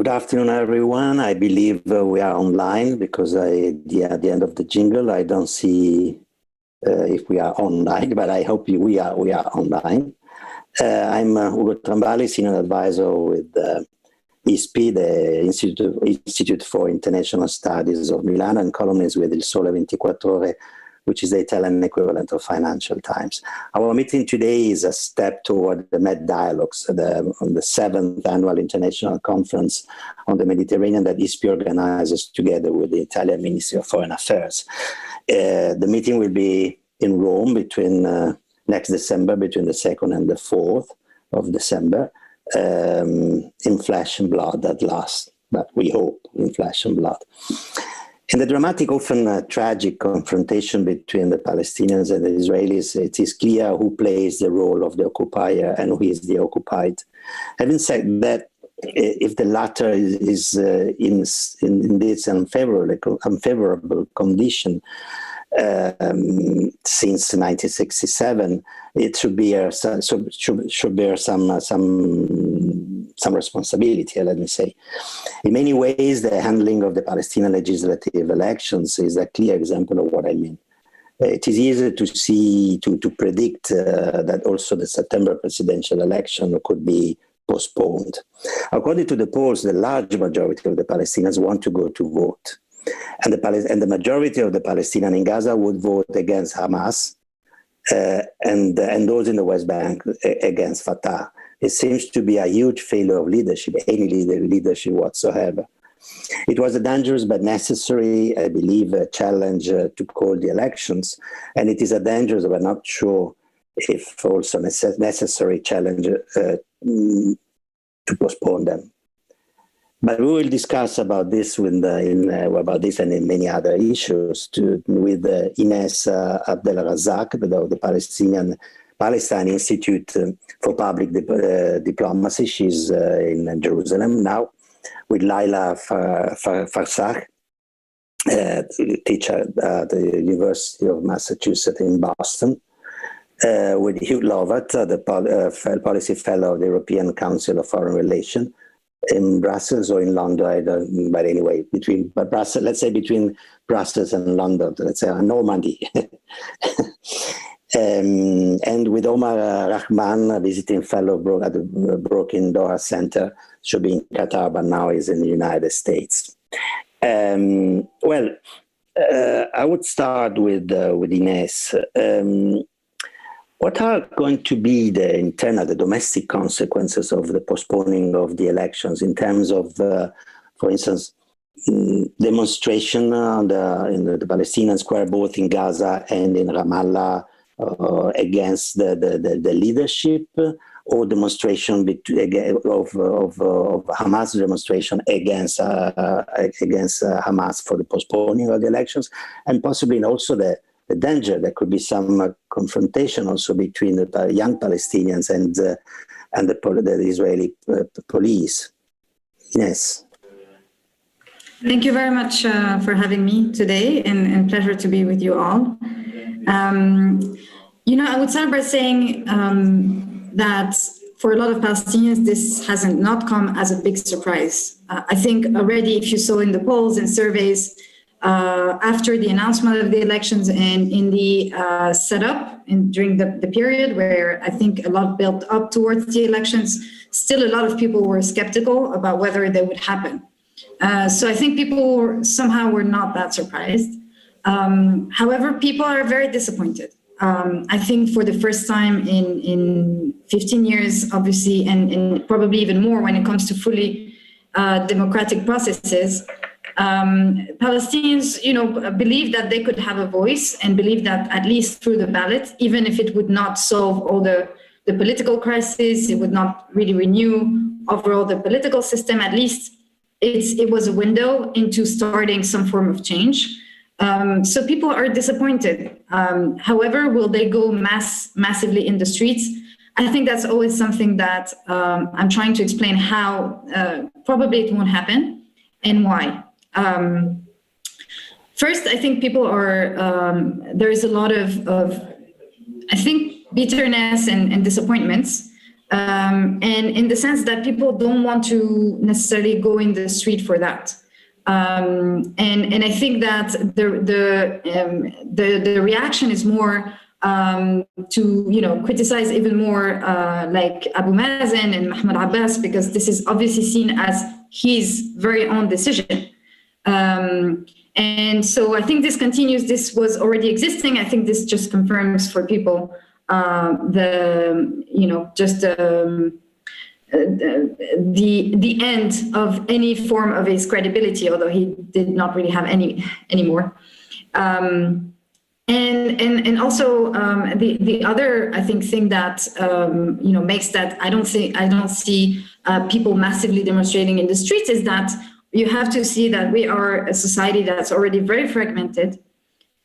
Good afternoon, everyone. I believe we are online because at the end of the jingle, I don't see if we are online, but I hope we are online. I'm Hugo Tramballi, Senior Advisor with ISPI, the Institute for International Studies of Milan, and columnist with Il Sole 24 Ore, which is the Italian equivalent of Financial Times. Our meeting today is a step toward the Med Dialogues, on the 7th Annual International Conference on the Mediterranean that ISPI organizes together with the Italian Ministry of Foreign Affairs. The meeting will be in Rome next December, between the 2nd and the 4th of December, in flesh and blood at last, but we hope in flesh and blood. In the dramatic, often tragic confrontation between the Palestinians and the Israelis, it is clear who plays the role of the occupier and who is the occupied. Having said that, if the latter is in this unfavorable condition since 1967, it should bear some responsibility, let me say. In many ways, the handling of the Palestinian legislative elections is a clear example of what I mean. It is easy to predict that also the September presidential election could be postponed. According to the polls, the large majority of the Palestinians want to go to vote. And the majority of the Palestinians in Gaza would vote against Hamas and those in the West Bank against Fatah. It seems to be a huge failure of leadership, any leadership whatsoever. It was a dangerous but necessary, I believe, challenge to call the elections, and it is a dangerous but not sure if also necessary challenge to postpone them. But we will discuss about this about this and in many other issues with Inès Abdel Razek, the Palestine Institute for Public Diplomacy. She's in Jerusalem now, with Leila Farsakh, teacher at the University of Massachusetts in Boston, with Hugh Lovatt, the policy fellow of the European Council of Foreign Relations in Brussels or in London, but anyway, between Brussels and London, let's say Normandy. And with Omar Rahman, a visiting fellow at the Brookings Doha Center, should be in Qatar, but now is in the United States. I would start with Inès. What are going to be the domestic consequences of the postponing of the elections in terms of, for instance, demonstration in the Palestinian square, both in Gaza and in Ramallah, against the leadership, or demonstration of Hamas demonstration against Hamas for the postponing of the elections, and possibly also the danger there could be some confrontation also between the young Palestinians and the Israeli police. Inès. Thank you very much for having me today, and pleasure to be with you all. I would start by saying that for a lot of Palestinians, this hasn't not come as a big surprise. I think already, if you saw in the polls and surveys, after the announcement of the elections and in the setup and during the period where I think a lot built up towards the elections, still a lot of people were skeptical about whether they would happen. So I think people somehow were not that surprised. However, people are very disappointed. I think for the first time in 15 years, obviously, and probably even more when it comes to fully democratic processes, Palestinians, believe that they could have a voice and believe that at least through the ballot, even if it would not solve all the political crisis, it would not really renew overall the political system, at least it was a window into starting some form of change. So people are disappointed. However, will they go massively in the streets? I think that's always something that I'm trying to explain how probably it won't happen and why. First, I think people are, there is a lot of I think, bitterness and disappointments And in the sense that people don't want to necessarily go in the street for that. And I think that the reaction is more to criticize even more like Abu Mazen and Mahmoud Abbas, because this is obviously seen as his very own decision. And so I think this continues. This was already existing. I think this just confirms for people the end of any form of his credibility, although he did not really have any anymore. And also the other, I think, thing that makes that I don't see people massively demonstrating in the streets is that you have to see that we are a society that's already very fragmented,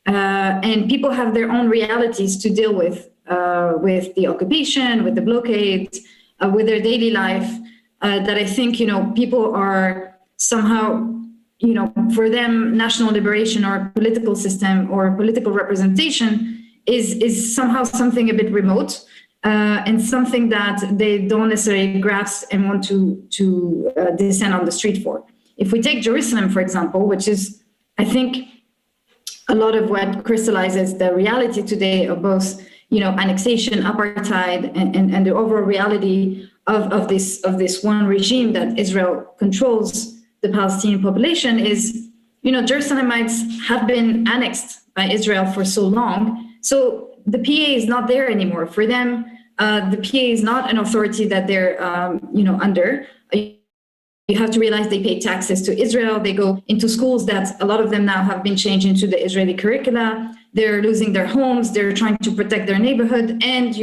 and people have their own realities to deal with the occupation, with the blockade, with their daily life. That I think people are somehow. For them, national liberation or political system or political representation is somehow something a bit remote and something that they don't necessarily grasp and want to descend on the street for. If we take Jerusalem, for example, which is, I think, a lot of what crystallizes the reality today of both, annexation, apartheid, and the overall reality of this one regime that Israel controls the Palestinian population is, Jerusalemites have been annexed by Israel for so long. So the PA is not there anymore. For them, the PA is not an authority that they're, under. You have to realize they pay taxes to Israel. They go into schools that a lot of them now have been changed into the Israeli curricula. They're losing their homes. They're trying to protect their neighborhood. And,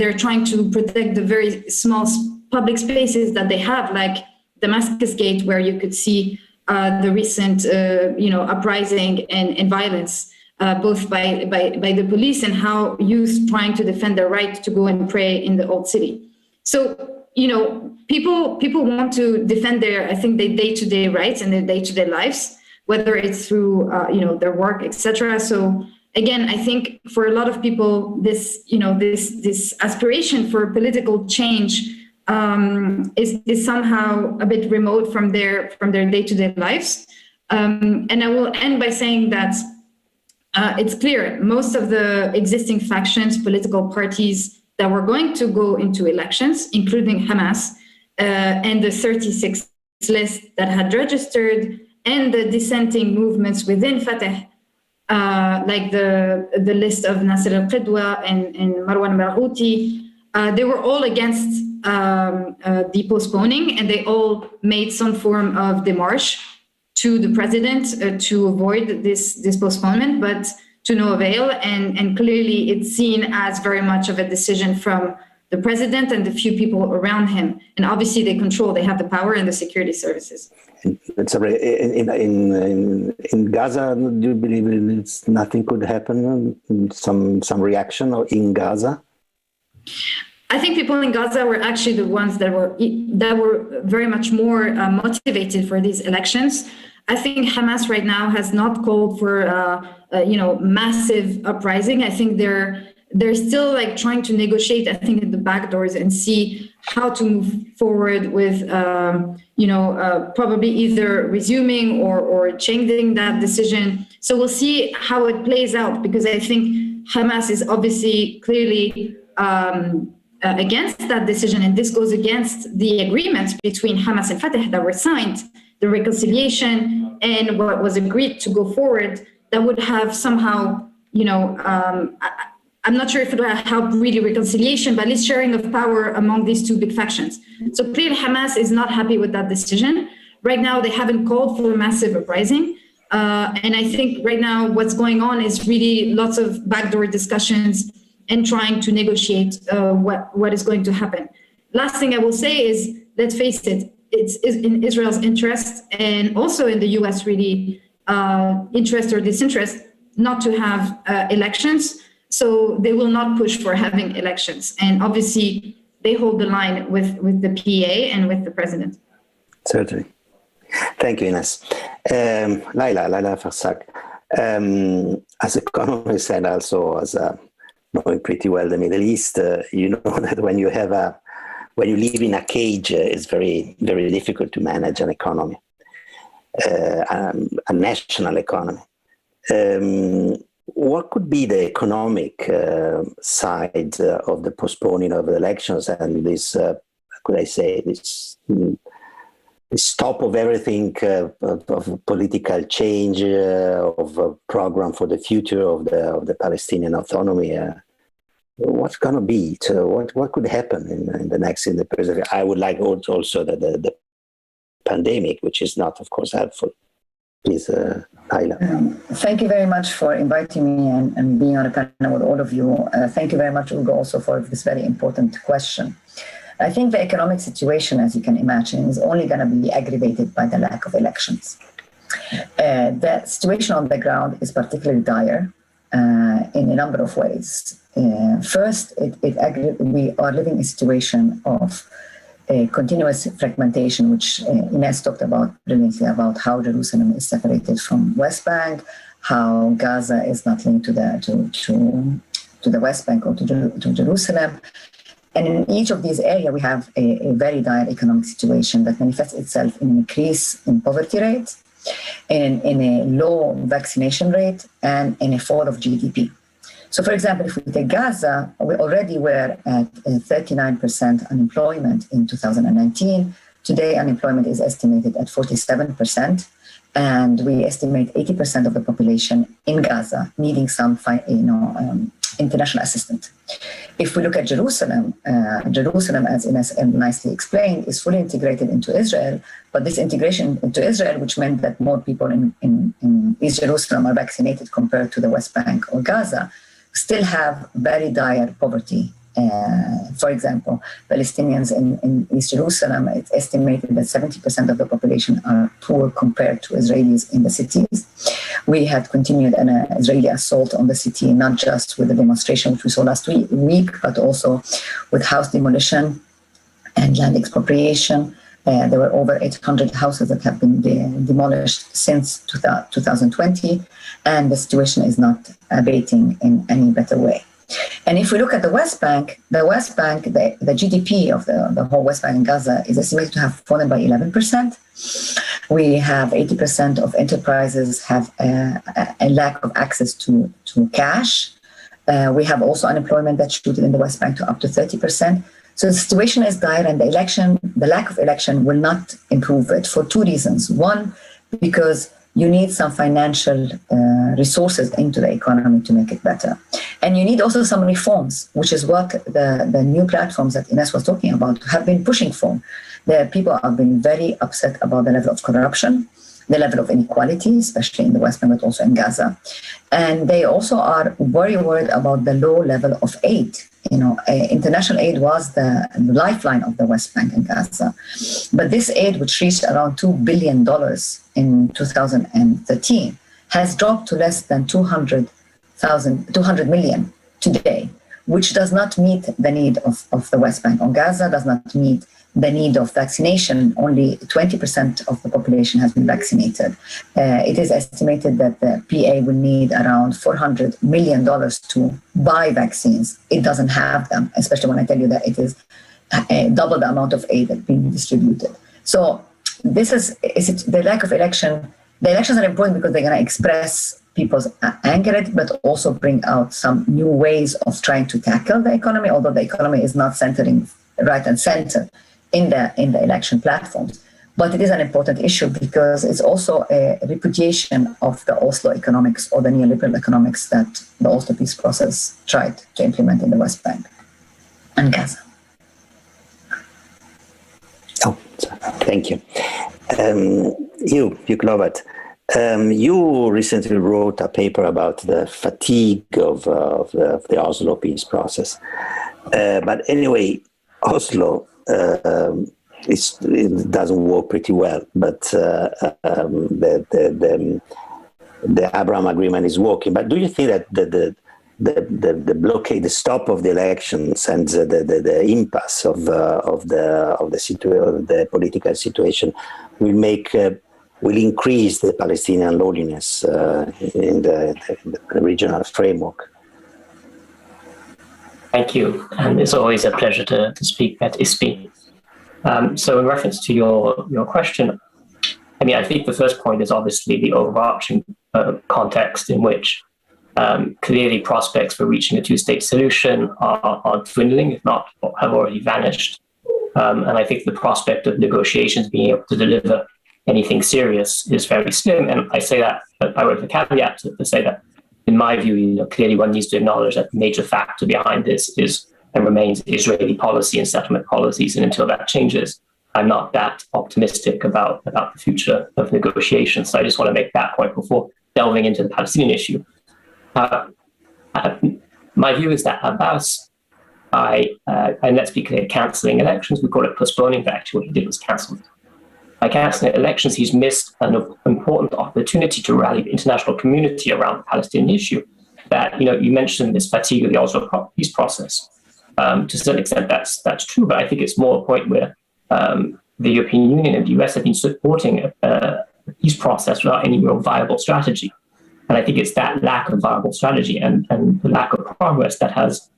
they're trying to protect the very small public spaces that they have, like Damascus Gate, where you could see the recent, uprising and violence, both by the police and how youth trying to defend their right to go and pray in the old city. So, people want to defend their day-to-day rights and their day-to-day lives, whether it's through, their work, etc. So again, I think for a lot of people, this aspiration for political change is somehow a bit remote from their day-to-day lives. And I will end by saying that it's clear most of the existing factions, political parties that were going to go into elections, including Hamas and the 36 list that had registered, and the dissenting movements within Fatah, like the list of Nasser al-Qidwa and Marwan Barghouti, they were all against the postponing, and they all made some form of démarche to the president to avoid this postponement, but to no avail. And clearly it's seen as very much of a decision from the president and the few people around him. And obviously they have the power and the security services. Sorry, in Gaza, do you believe nothing could happen? Some reaction in Gaza? I think people in Gaza were actually the ones that were very much more motivated for these elections. I think Hamas right now has not called for massive uprising. I think they're still like trying to negotiate, I think, in the back doors and see how to move forward with probably either resuming or changing that decision. So we'll see how it plays out, because I think Hamas is obviously clearly against that decision, and this goes against the agreements between Hamas and Fatah that were signed, the reconciliation and what was agreed to go forward, that would have somehow, I'm not sure if it would help really reconciliation, but at least sharing of power among these two big factions. So clearly Hamas is not happy with that decision. Right now, they haven't called for a massive uprising. And I think right now what's going on is really lots of backdoor discussions and trying to negotiate what is going to happen. Last thing I will say is, let's face it, it's in Israel's interest and also in the US really interest or disinterest not to have elections. So they will not push for having elections. And obviously they hold the line with the PA and with the president. Certainly. Thank you, Inès. Leila Farsakh, as economist and also as a knowing pretty well the Middle East, you know that when you live in a cage, it's very, very difficult to manage an economy, a national economy. What could be the economic side of the postponing of the elections and this, could I say, this stop of everything, of political change, of a program for the future of the Palestinian autonomy? What's going to be? So what could happen in the present? I would like also the pandemic, which is not, of course, helpful. Please, Leila. Thank you very much for inviting me and being on a panel with all of you. Thank you very much, Ugo, also for this very important question. I think the economic situation, as you can imagine, is only going to be aggravated by the lack of elections. The situation on the ground is particularly dire in a number of ways. First, we are living in a situation of continuous fragmentation, which Inès talked about brilliantly, about how Jerusalem is separated from West Bank, how Gaza is not linked to the West Bank or to Jerusalem. And in each of these areas, we have a very dire economic situation that manifests itself in an increase in poverty rate, in a low vaccination rate, and in a fall of GDP. So, for example, if we take Gaza, we already were at 39% unemployment in 2019. Today, unemployment is estimated at 47%, and we estimate 80% of the population in Gaza needing some, international assistance. If we look at Jerusalem, as Inès nicely explained, is fully integrated into Israel. But this integration into Israel, which meant that more people in East Jerusalem are vaccinated compared to the West Bank or Gaza, still have very dire poverty. For example, Palestinians in East Jerusalem, it's estimated that 70% of the population are poor compared to Israelis in the cities. We had continued an Israeli assault on the city, not just with the demonstration which we saw last week, but also with house demolition and land expropriation. There were over 800 houses that have been demolished since 2020, and the situation is not abating in any better way. And if we look at the West Bank, the GDP of the whole West Bank and Gaza is estimated to have fallen by 11%. We have 80% of enterprises have a lack of access to cash. We have also unemployment that's shooting in the West Bank to up to 30%. So the situation is dire, and the lack of election will not improve it for two reasons. One, because you need some financial resources into the economy to make it better. And you need also some reforms, which is what the new platforms that Inès was talking about have been pushing for. The people have been very upset about the level of corruption, the level of inequality, especially in the West Bank, but also in Gaza. And they also are very worried about the low level of aid. International aid was the lifeline of the West Bank and Gaza. But this aid, which reached around $2 billion in 2013, has dropped to less than 200 million today, which does not meet the need of the West Bank. On Gaza does not meet the need of vaccination. Only 20% of the population has been vaccinated. It is estimated that the PA will need around $400 million to buy vaccines. It doesn't have them, especially when I tell you that it is double the amount of aid that's being distributed. So this is the lack of election. The elections are important because they're going to express people's anger, but also bring out some new ways of trying to tackle the economy, although the economy is not centering right and center in the election platforms. But it is an important issue because it's also a repudiation of the Oslo economics or the neoliberal economics that the Oslo peace process tried to implement in the West Bank and Gaza. Oh, thank you. Hugh Lovatt, you recently wrote a paper about the fatigue of the Oslo peace process. But anyway, Oslo, it doesn't work pretty well, but the Abraham Agreement is working. But do you think that the blockade, the stop of the elections, and the impasse of the political situation will increase the Palestinian loneliness in the regional framework? Thank you. And it's always a pleasure to speak at ISPI. So in reference to your question, I mean, I think the first point is obviously the overarching context in which clearly prospects for reaching a two-state solution are dwindling, if not have already vanished. And I think the prospect of negotiations being able to deliver anything serious is very slim. And I say that by way of a caveat to say that, in my view, clearly one needs to acknowledge that the major factor behind this is and remains Israeli policy and settlement policies. And until that changes, I'm not that optimistic about the future of negotiations. So I just want to make that point before delving into the Palestinian issue. My view is that Abbas, and let's be clear, cancelling elections, we call it postponing, but actually what he did was cancel. By cancelling elections, he's missed an important opportunity to rally the international community around the Palestinian issue. That, you mentioned this fatigue of the Oslo peace process. To a certain extent, that's true, but I think it's more a point where the European Union and the US have been supporting a peace process without any real viable strategy. And I think it's that lack of viable strategy and the lack of progress that has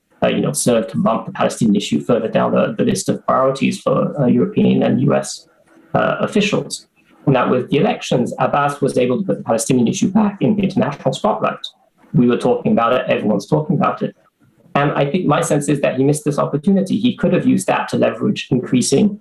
served to bump the Palestinian issue further down the list of priorities for European and US officials. And that with the elections, Abbas was able to put the Palestinian issue back in the international spotlight. We were talking about it, everyone's talking about it. And I think my sense is that he missed this opportunity. He could have used that to leverage increasing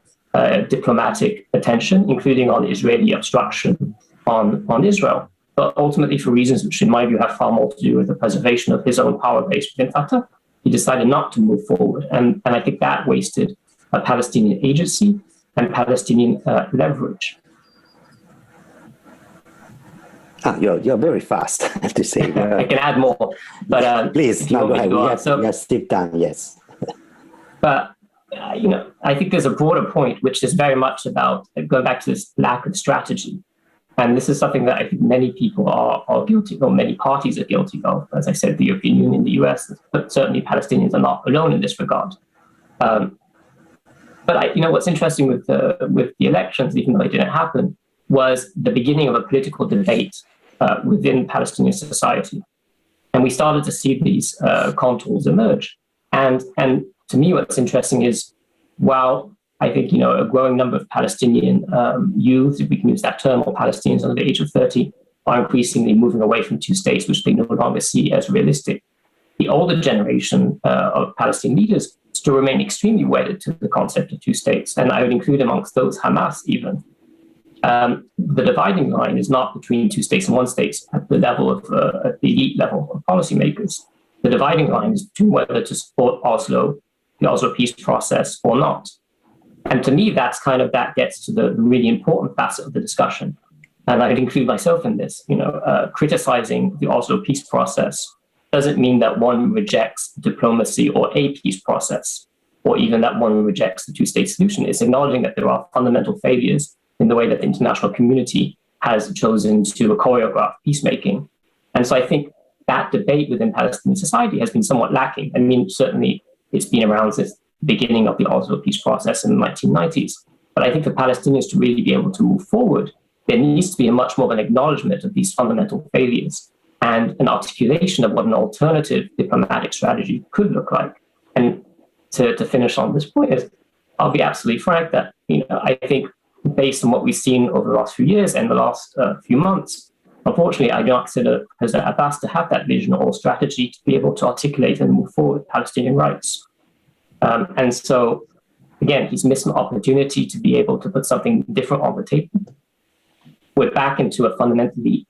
diplomatic attention, including on Israeli obstruction on Israel. But ultimately, for reasons which in my view have far more to do with the preservation of his own power base within Qatar, he decided not to move forward. And I think that wasted Palestinian agency and Palestinian leverage. You're very fast, I have to say. I can add more, but please, go ahead. We have stick time, yes. But I think there's a broader point, which is very much about going back to this lack of strategy. And this is something that I think many people are guilty of, or many parties are guilty of. As I said, the European Union, the US, but certainly Palestinians are not alone in this regard. But what's interesting with the elections, even though they didn't happen, was the beginning of a political debate within Palestinian society. And we started to see these contours emerge. And to me, what's interesting is, while I think, a growing number of Palestinian youth, if we can use that term, or Palestinians under the age of 30, are increasingly moving away from two states, which they no longer see as realistic. The older generation of Palestinian leaders still remain extremely wedded to the concept of two states. And I would include amongst those Hamas even. The dividing line is not between two states and one state at the level of at the elite level of policymakers. The dividing line is between whether to support Oslo, the Oslo peace process, or not. And to me, that gets to the really important facet of the discussion. And I'd include myself in this. Criticizing the Oslo peace process doesn't mean that one rejects diplomacy or a peace process, or even that one rejects the two-state solution. It's acknowledging that there are fundamental failures in the way that the international community has chosen to choreograph peacemaking. And so I think that debate within Palestinian society has been somewhat lacking. I mean, certainly it's been around since the beginning of the Oslo peace process in the 1990s. But I think for Palestinians to really be able to move forward, there needs to be a much more of an acknowledgement of these fundamental failures and an articulation of what an alternative diplomatic strategy could look like. And to finish on this point is, I'll be absolutely frank that, I think based on what we've seen over the last few years and the last few months, unfortunately, I do not consider President Abbas to have that vision or strategy to be able to articulate and move forward Palestinian rights. And so, again, he's missed an opportunity to be able to put something different on the table. We're back into a fundamentally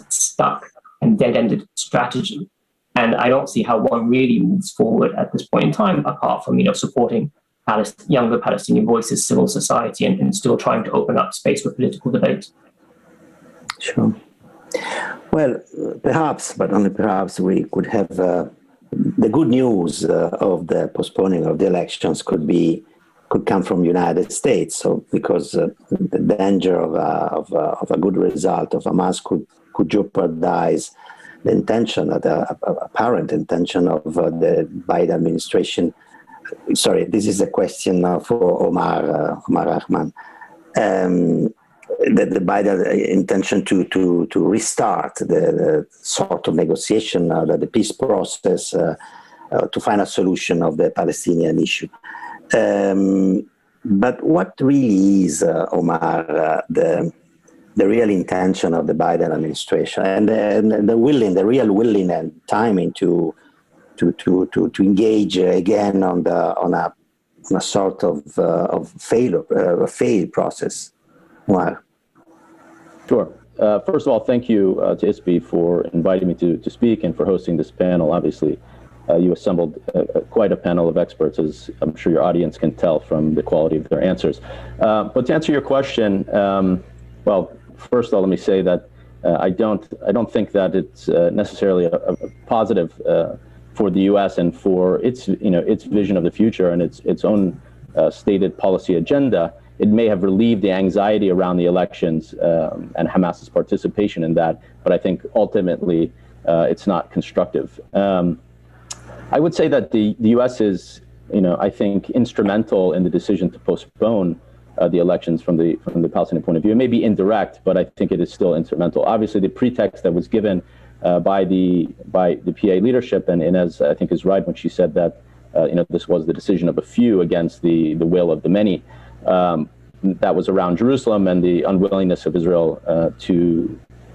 stuck and dead-ended strategy. And I don't see how one really moves forward at this point in time, apart from, supporting younger Palestinian voices, civil society, and still trying to open up space for political debate. Sure. Well, perhaps, but only perhaps, we could have the good news of the postponing of the elections could come from the United States. So, because the danger of a good result of Hamas could jeopardize the intention, the apparent intention of the Biden administration. Sorry, this is a question for Omar Rahman. The Biden intention to restart the sort of negotiation, the peace process to find a solution of the Palestinian issue. But what really is, Omar, the real intention of the Biden administration and the real willing and timing to engage again on a sort of failed process? Omar. Sure. First of all, thank you to ISPI for inviting me to speak and for hosting this panel. Obviously, you assembled quite a panel of experts, as I'm sure your audience can tell from the quality of their answers. But to answer your question, well, first of all, let me say that I don't think that it's necessarily a positive for the U.S. and for its vision of the future and its own stated policy agenda. It may have relieved the anxiety around the elections and Hamas's participation in that, but I think ultimately it's not constructive. I would say that the U.S. is, I think, instrumental in the decision to postpone the elections from the Palestinian point of view. It may be indirect, but I think it is still instrumental. Obviously, the pretext that was given by the PA leadership, and Inès, I think, is right when she said that this was the decision of a few against the will of the many. That was around Jerusalem and the unwillingness of Israel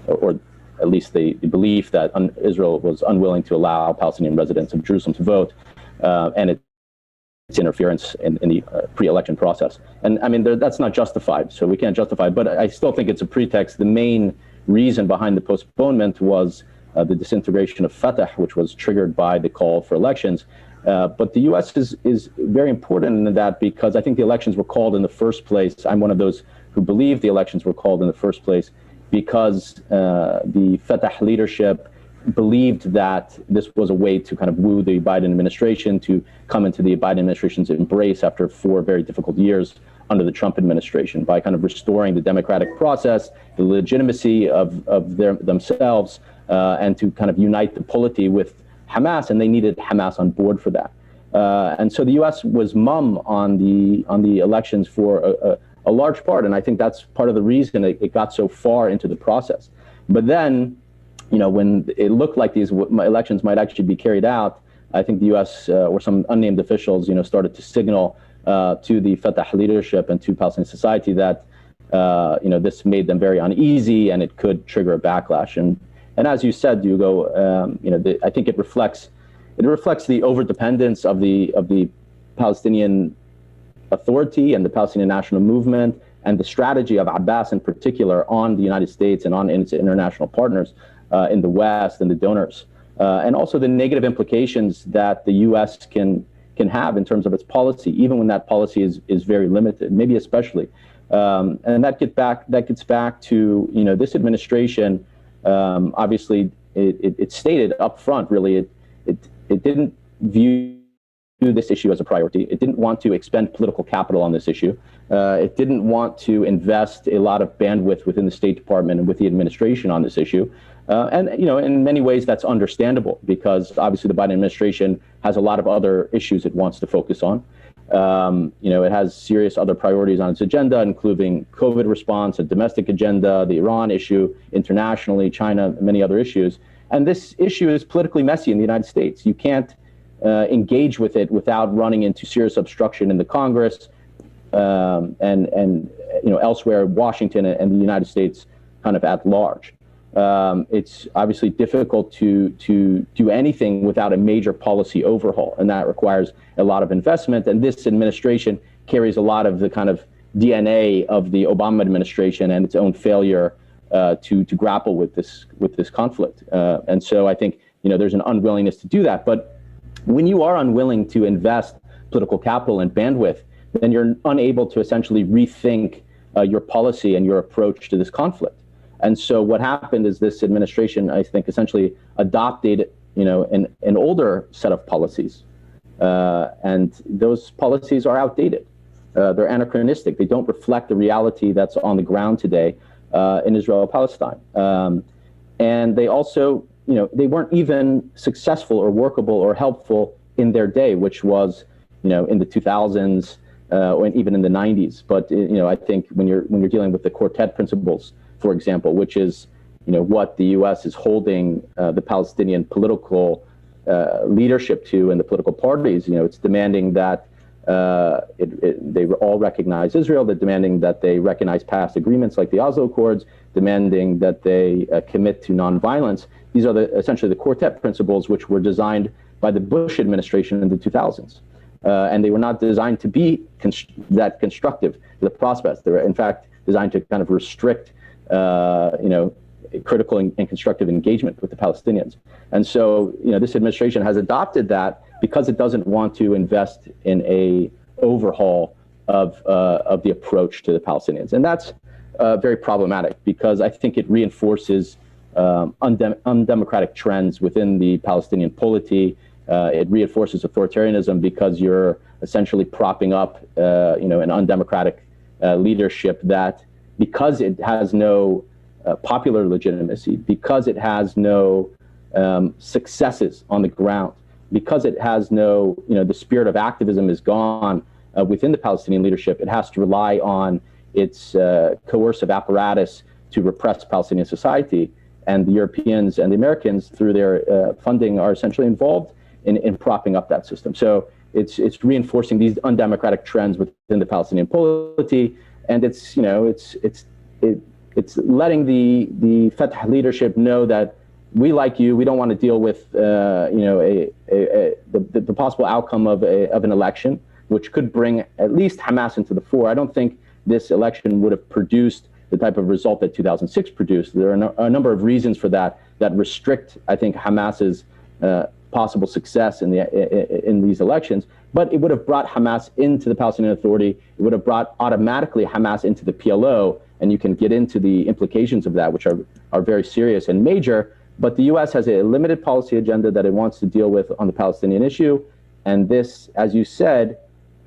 or at least the belief that Israel was unwilling to allow Palestinian residents of Jerusalem to vote, and its interference in the pre-election process. And I mean, that's not justified, so we can't justify it, but I still think it's a pretext. The main reason behind the postponement was the disintegration of Fatah, which was triggered by the call for elections. But the U.S. is very important in that because I think the elections were called in the first place. I'm one of those who believe the elections were called in the first place because the Fatah leadership believed that this was a way to kind of woo the Biden administration to come into the Biden administration's embrace after 4 very difficult years under the Trump administration by kind of restoring the democratic process, the legitimacy of themselves, and to kind of unite the polity with Hamas, and they needed Hamas on board for that. And so the U.S. was mum on the elections for a large part, and I think that's part of the reason it got so far into the process. But then, when it looked like these elections might actually be carried out, I think the U.S. Or some unnamed officials, started to signal to the Fatah leadership and to Palestinian society that this made them very uneasy and it could trigger a backlash. And as you said, Hugo, I think it reflects the overdependence of the Palestinian Authority and the Palestinian national movement and the strategy of Abbas in particular on the United States and on its international partners in the West and the donors, and also the negative implications that the U.S. can have in terms of its policy, even when that policy is very limited, maybe especially. And that gets back to this administration. Obviously, it stated up front, really, it didn't view this issue as a priority. It didn't want to expend political capital on this issue. It didn't want to invest a lot of bandwidth within the State Department and with the administration on this issue. And in many ways, that's understandable because obviously the Biden administration has a lot of other issues it wants to focus on. It has serious other priorities on its agenda, including COVID response, a domestic agenda, the Iran issue, internationally, China, many other issues. And this issue is politically messy in the United States. You can't engage with it without running into serious obstruction in the Congress and elsewhere, Washington and the United States kind of at large. It's obviously difficult to do anything without a major policy overhaul, and that requires a lot of investment. And this administration carries a lot of the kind of DNA of the Obama administration and its own failure to grapple with this conflict. And so I think there's an unwillingness to do that. But when you are unwilling to invest political capital and bandwidth, then you're unable to essentially rethink your policy and your approach to this conflict. And so what happened is this administration, I think, essentially adopted, an older set of policies, and those policies are outdated. They're anachronistic. They don't reflect the reality that's on the ground today in Israel-Palestine. And they also, they weren't even successful or workable or helpful in their day, which was, in the 2000s or even in the 90s. But I think when you're dealing with the quartet principles, for example, which is what the U.S. is holding the Palestinian political leadership to in the political parties. It's demanding that they all recognize Israel. They're demanding that they recognize past agreements like the Oslo Accords, demanding that they commit to nonviolence. These are essentially the quartet principles, which were designed by the Bush administration in the 2000s. And they were not designed to be that constructive to the process. They were, in fact, designed to kind of restrict, critical and constructive engagement with the Palestinians. And so, this administration has adopted that because it doesn't want to invest in a overhaul of the approach to the Palestinians. And that's very problematic because I think it reinforces undemocratic trends within the Palestinian polity. It reinforces authoritarianism because you're essentially propping up, an undemocratic leadership that, because it has no popular legitimacy, because it has no successes on the ground, because it has no, the spirit of activism is gone within the Palestinian leadership, it has to rely on its coercive apparatus to repress Palestinian society. And the Europeans and the Americans, through their funding, are essentially involved in propping up that system. So it's reinforcing these undemocratic trends within the Palestinian polity, and it's letting the Fatah leadership know that we like you. We don't want to deal with the possible outcome of an election, which could bring at least Hamas into the fore. I don't think this election would have produced the type of result that 2006 produced. There are a number of reasons for that restrict, I think, Hamas's possible success in these elections. But it would have brought Hamas into the Palestinian Authority. It would have brought automatically Hamas into the PLO, and you can get into the implications of that, which are very serious and major. But the U.S. has a limited policy agenda that it wants to deal with on the Palestinian issue. And this, as you said,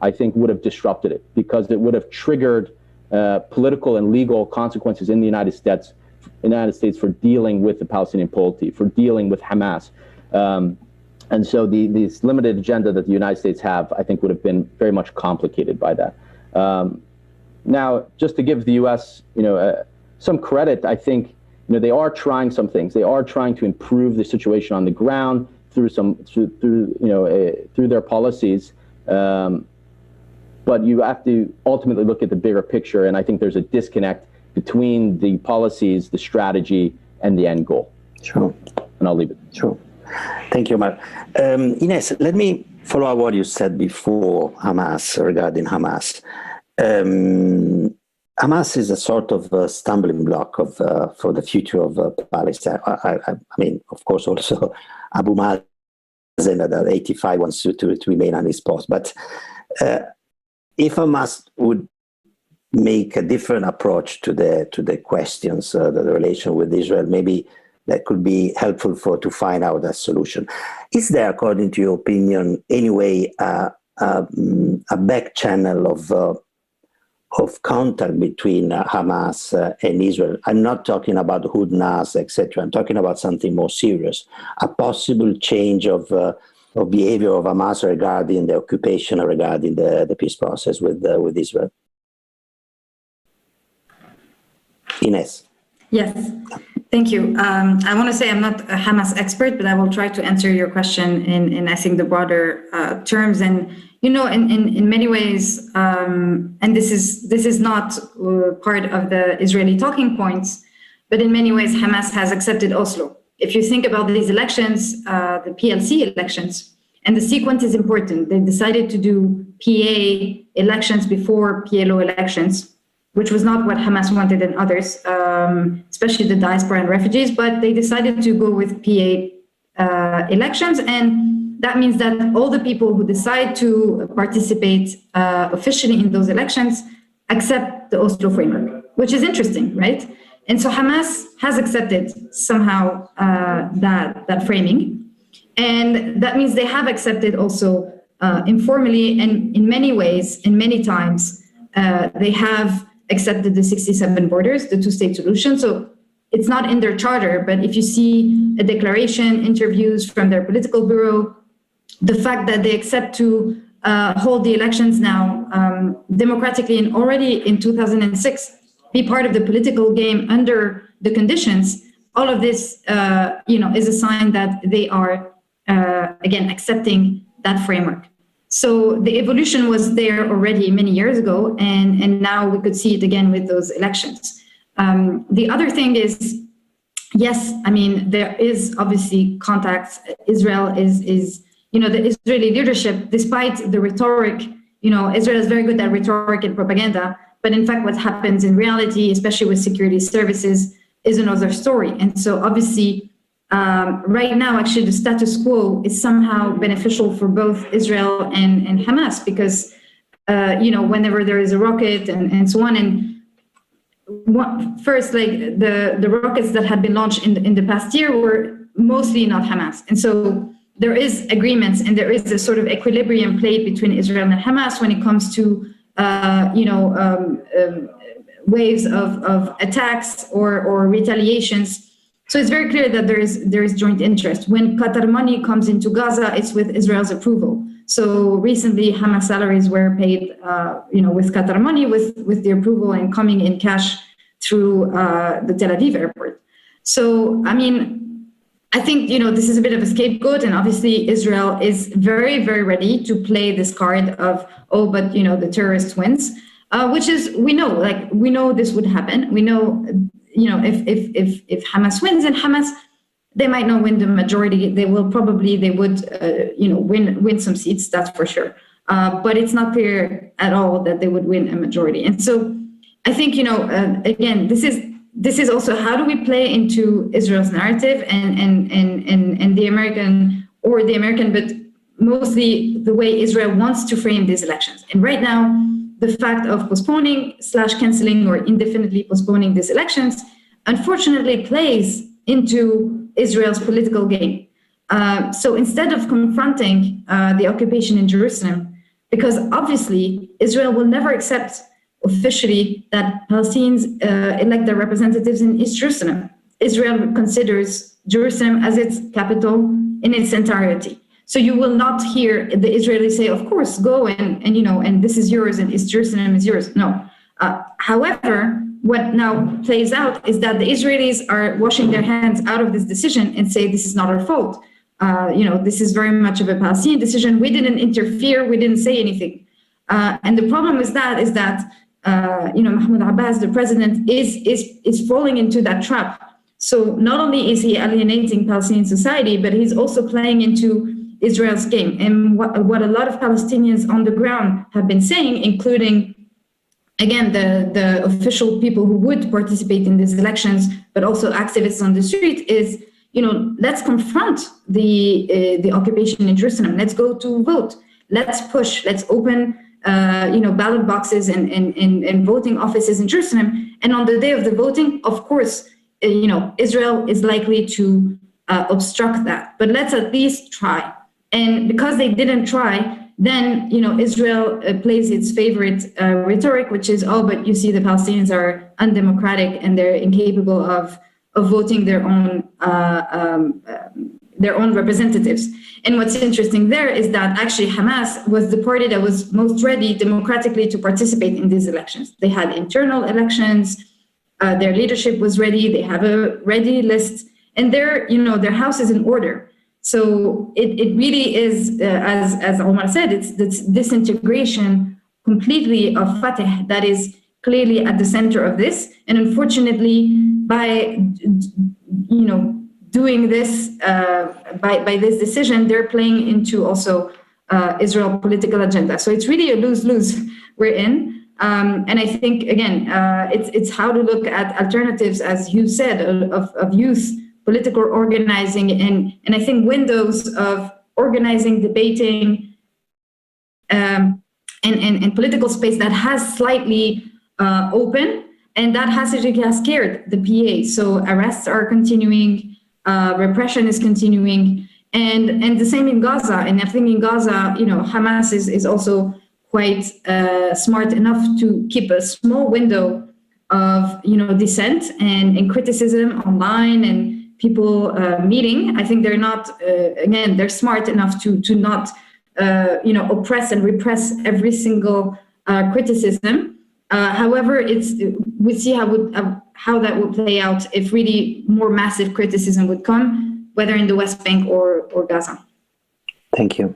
I think would have disrupted it because it would have triggered political and legal consequences in the United States for dealing with the Palestinian polity, for dealing with Hamas. And so this limited agenda that the United States have, I think, would have been very much complicated by that. Now, just to give the U.S. some credit, I think they are trying some things. They are trying to improve the situation on the ground through their policies. But you have to ultimately look at the bigger picture, and I think there's a disconnect between the policies, the strategy, and the end goal. Sure. And I'll leave it. Sure. Thank you, Omar. Inès, let me follow up what you said before regarding Hamas. Hamas is a sort of a stumbling block for the future of Palestine. I mean, of course, also Abu Mazen at 85 wants to remain on his post. But if Hamas would make a different approach to the questions, the relation with Israel, maybe that could be helpful to find out a solution. Is there, according to your opinion, anyway, a back channel of contact between Hamas and Israel? I'm not talking about Hudnas, etc. I'm talking about something more serious, a possible change of behavior of Hamas regarding the occupation or regarding the peace process with Israel. Inès. Yes, thank you. I want to say I'm not a Hamas expert, but I will try to answer your question in I think, the broader terms. And in many ways, and this is not part of the Israeli talking points, but in many ways, Hamas has accepted Oslo. If you think about these elections, the PLC elections, and the sequence is important. They decided to do PA elections before PLO elections, which was not what Hamas wanted and others, especially the diaspora and refugees, but they decided to go with PA elections. And that means that all the people who decide to participate officially in those elections accept the Oslo framework, which is interesting, right? And so Hamas has accepted somehow that framing. And that means they have accepted also informally and in many ways, in many times, they have accepted the 67 borders, the two-state solution. So it's not in their charter, but if you see a declaration, interviews from their political bureau, the fact that they accept to hold the elections now democratically and already in 2006, be part of the political game under the conditions, all of this, is a sign that they are again, accepting that framework. So the evolution was there already many years ago, and now we could see it again with those elections. The other thing is, yes, I mean, there is obviously contacts. Israel is the Israeli leadership, despite the rhetoric, Israel is very good at rhetoric and propaganda, but in fact, what happens in reality, especially with security services, is another story. And so obviously, right now, actually, the status quo is somehow beneficial for both Israel and Hamas, because, whenever there is a rocket and so on, and first, like the rockets that had been launched in the past year were mostly not Hamas. And so there is agreements and there is a sort of equilibrium played between Israel and Hamas when it comes to, waves of attacks or retaliations. So it's very clear that there is joint interest. When Qatar money comes into Gaza, it's with Israel's approval. So recently, Hamas salaries were paid, with Qatar money, with the approval and coming in cash through the Tel Aviv airport. So, I mean, I think, this is a bit of a scapegoat, and obviously Israel is very, very ready to play this card of, but the terrorist wins, which is, we know this would happen. We know, if Hamas wins, and Hamas, they might not win the majority. They would win some seats, that's for sure. But it's not clear at all that they would win a majority. And so I think, again, this is also, how do we play into Israel's narrative and the American, but mostly the way Israel wants to frame these elections. And right now, the fact of postponing/canceling or indefinitely postponing these elections, unfortunately, plays into Israel's political game. So instead of confronting the occupation in Jerusalem, because obviously Israel will never accept officially that Palestinians elect their representatives in East Jerusalem. Israel considers Jerusalem as its capital in its entirety. So you will not hear the Israelis say, of course, go and this is yours and East Jerusalem is yours. No. However, what now plays out is that the Israelis are washing their hands out of this decision and say, this is not our fault. This is very much of a Palestinian decision. We didn't interfere. We didn't say anything. And the problem with that is that, Mahmoud Abbas, the president, is falling into that trap. So not only is he alienating Palestinian society, but he's also playing into Israel's game. And what a lot of Palestinians on the ground have been saying, including, again, the official people who would participate in these elections, but also activists on the street, is, let's confront the occupation in Jerusalem. Let's go to vote. Let's push. Let's open, ballot boxes and voting offices in Jerusalem. And on the day of the voting, of course, Israel is likely to obstruct that. But let's at least try. And because they didn't try, then, Israel plays its favorite rhetoric, which is, but you see the Palestinians are undemocratic and they're incapable of voting their own representatives. And what's interesting there is that actually Hamas was the party that was most ready democratically to participate in these elections. They had internal elections, their leadership was ready, they have a ready list, and their house is in order. So it really is, as Omar said, it's this disintegration completely of Fatah that is clearly at the center of this. And unfortunately, by doing this, by this decision, they're playing into also Israel political agenda. So it's really a lose-lose we're in. And I think, again, it's how to look at alternatives, as Hugh said, of youth, political organizing, and I think windows of organizing, debating, and political space that has slightly open, and that has scared the PA. So arrests are continuing, repression is continuing, and the same in Gaza. And I think in Gaza, Hamas is also quite smart enough to keep a small window of dissent and criticism online and people meeting. I think they're not, again, they're smart enough to not, oppress and repress every single criticism. However, we see how that would play out if really more massive criticism would come, whether in the West Bank or Gaza. Thank you.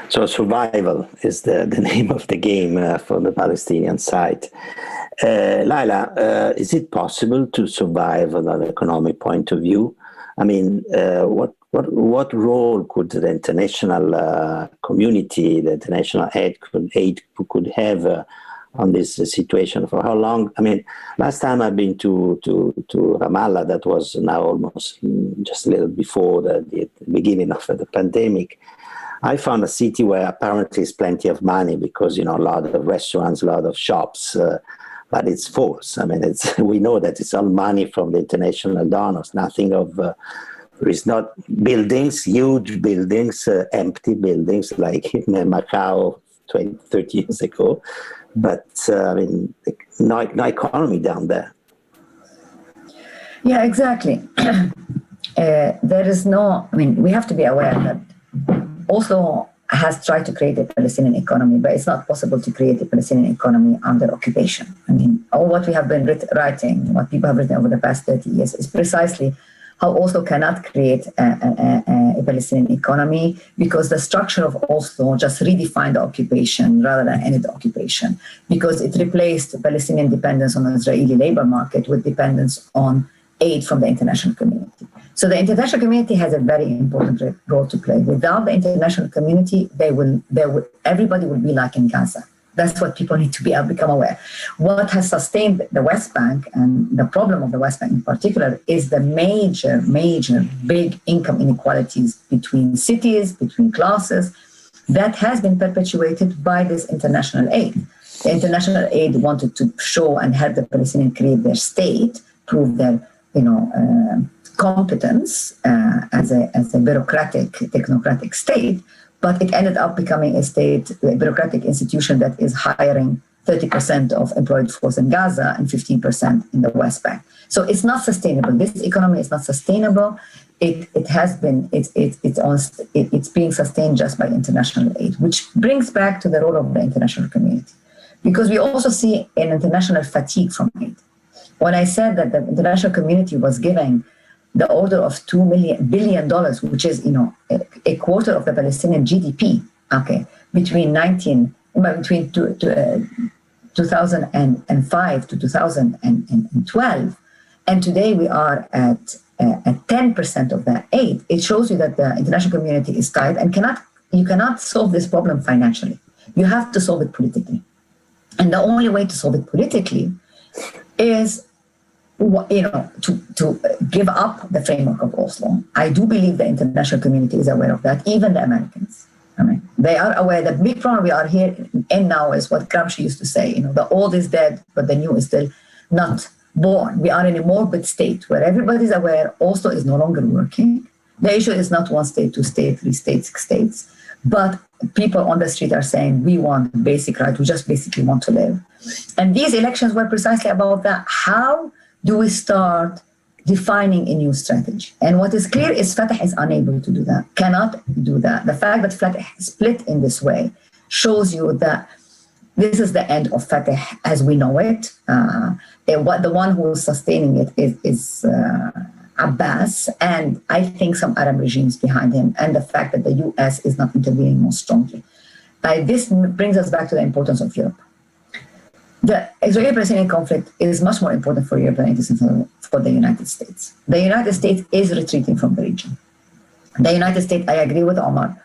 So survival is the name of the game for the Palestinian side. Leila, is it possible to survive on an economic point of view? I mean, what role could the international community, the international aid could have on this situation? For how long? I mean, last time I've been to Ramallah, that was now almost just a little before the beginning of the pandemic. I found a city where apparently is plenty of money because, a lot of restaurants, a lot of shops, but it's false. I mean, we know that it's all money from the international donors, nothing of, there is not buildings, huge buildings, empty buildings like in Macau 20, 30 years ago, but I mean, no economy down there. Yeah, exactly. There is no, I mean, we have to be aware that Oslo has tried to create a Palestinian economy, but it's not possible to create a Palestinian economy under occupation. I mean, all what we have been writing, what people have written over the past 30 years is precisely how Oslo cannot create a Palestinian economy, because the structure of Oslo just redefined the occupation rather than ended the occupation, because it replaced Palestinian dependence on the Israeli labor market with dependence on aid from the international community. So the international community has a very important role to play. Without the international community, everybody will be like in Gaza. That's what people need to become aware. What has sustained the West Bank, and the problem of the West Bank in particular, is the major, big income inequalities between cities, between classes, that has been perpetuated by this international aid. The international aid wanted to show and help the Palestinians create their state, prove their competence as a bureaucratic, technocratic state, but it ended up becoming a bureaucratic institution that is hiring 30% of employed force in Gaza and 15% in the West Bank. So it's not sustainable. This economy is not sustainable. It's being sustained just by international aid, which brings back to the role of the international community, because we also see an international fatigue from aid. When I said that the international community was giving the order of $2 billion, which is a quarter of the Palestinian GDP, okay, between 2005 to 2012, and today we are at 10% of that aid. It shows you that the international community is tight and you cannot solve this problem financially. You have to solve it politically, and the only way to solve it politically is to give up the framework of Oslo. I do believe the international community is aware of that, even the Americans. I mean, they are aware that the big problem we are here in now is what Gramsci used to say, the old is dead, but the new is still not born. We are in a morbid state where everybody's aware Oslo is no longer working. The issue is not one state, two states, 3 states, 6 states, but people on the street are saying, we want basic rights, we just basically want to live. And these elections were precisely about that. How do we start defining a new strategy? And what is clear is Fatah is unable to do that, cannot do that. The fact that Fatah split in this way shows you that this is the end of Fatah as we know it. The one who is sustaining it is Abbas, and I think some Arab regimes behind him, and the fact that the US is not intervening more strongly. This brings us back to the importance of Europe. The Israeli-Palestinian conflict is much more important for Europe than it is for the United States. The United States is retreating from the region. The United States, I agree with Omar,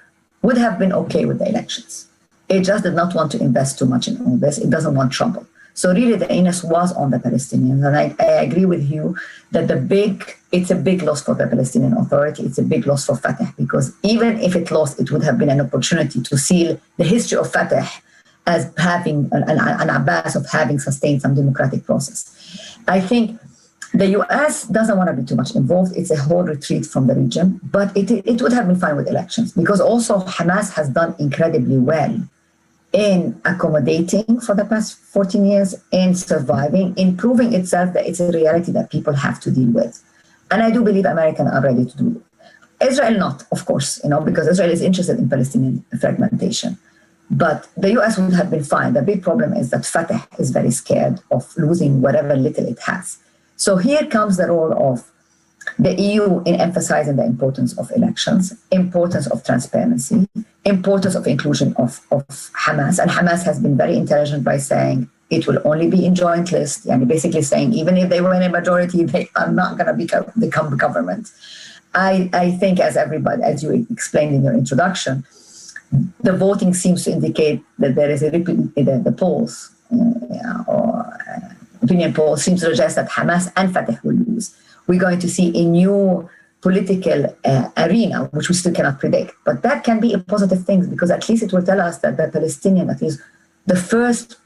would have been okay with the elections. It just did not want to invest too much in all this. It doesn't want trouble. So really the Inès was on the Palestinians. And I agree with Hugh that it's a big loss for the Palestinian Authority. It's a big loss for Fatah, because even if it lost, it would have been an opportunity to seal the history of Fatah as having an Abbas of having sustained some democratic process. I think the US doesn't want to be too much involved. It's a whole retreat from the region, but it would have been fine with elections, because also Hamas has done incredibly well in accommodating for the past 14 years, in surviving, in proving itself that it's a reality that people have to deal with. And I do believe Americans are ready to do it. Israel not, of course, because Israel is interested in Palestinian fragmentation. But the US would have been fine. The big problem is that Fatah is very scared of losing whatever little it has. So here comes the role of The EU in emphasizing the importance of elections, importance of transparency, importance of inclusion of Hamas. And Hamas has been very intelligent by saying it will only be in joint list, and basically saying even if they win a majority, they are not going to become government. I think, as you explained in your introduction, the voting seems to indicate that there is the polls or opinion polls seem to suggest that Hamas and Fatah will lose. We're going to see a new political arena, which we still cannot predict. But that can be a positive thing, because at least it will tell us that the Palestinian, at least the first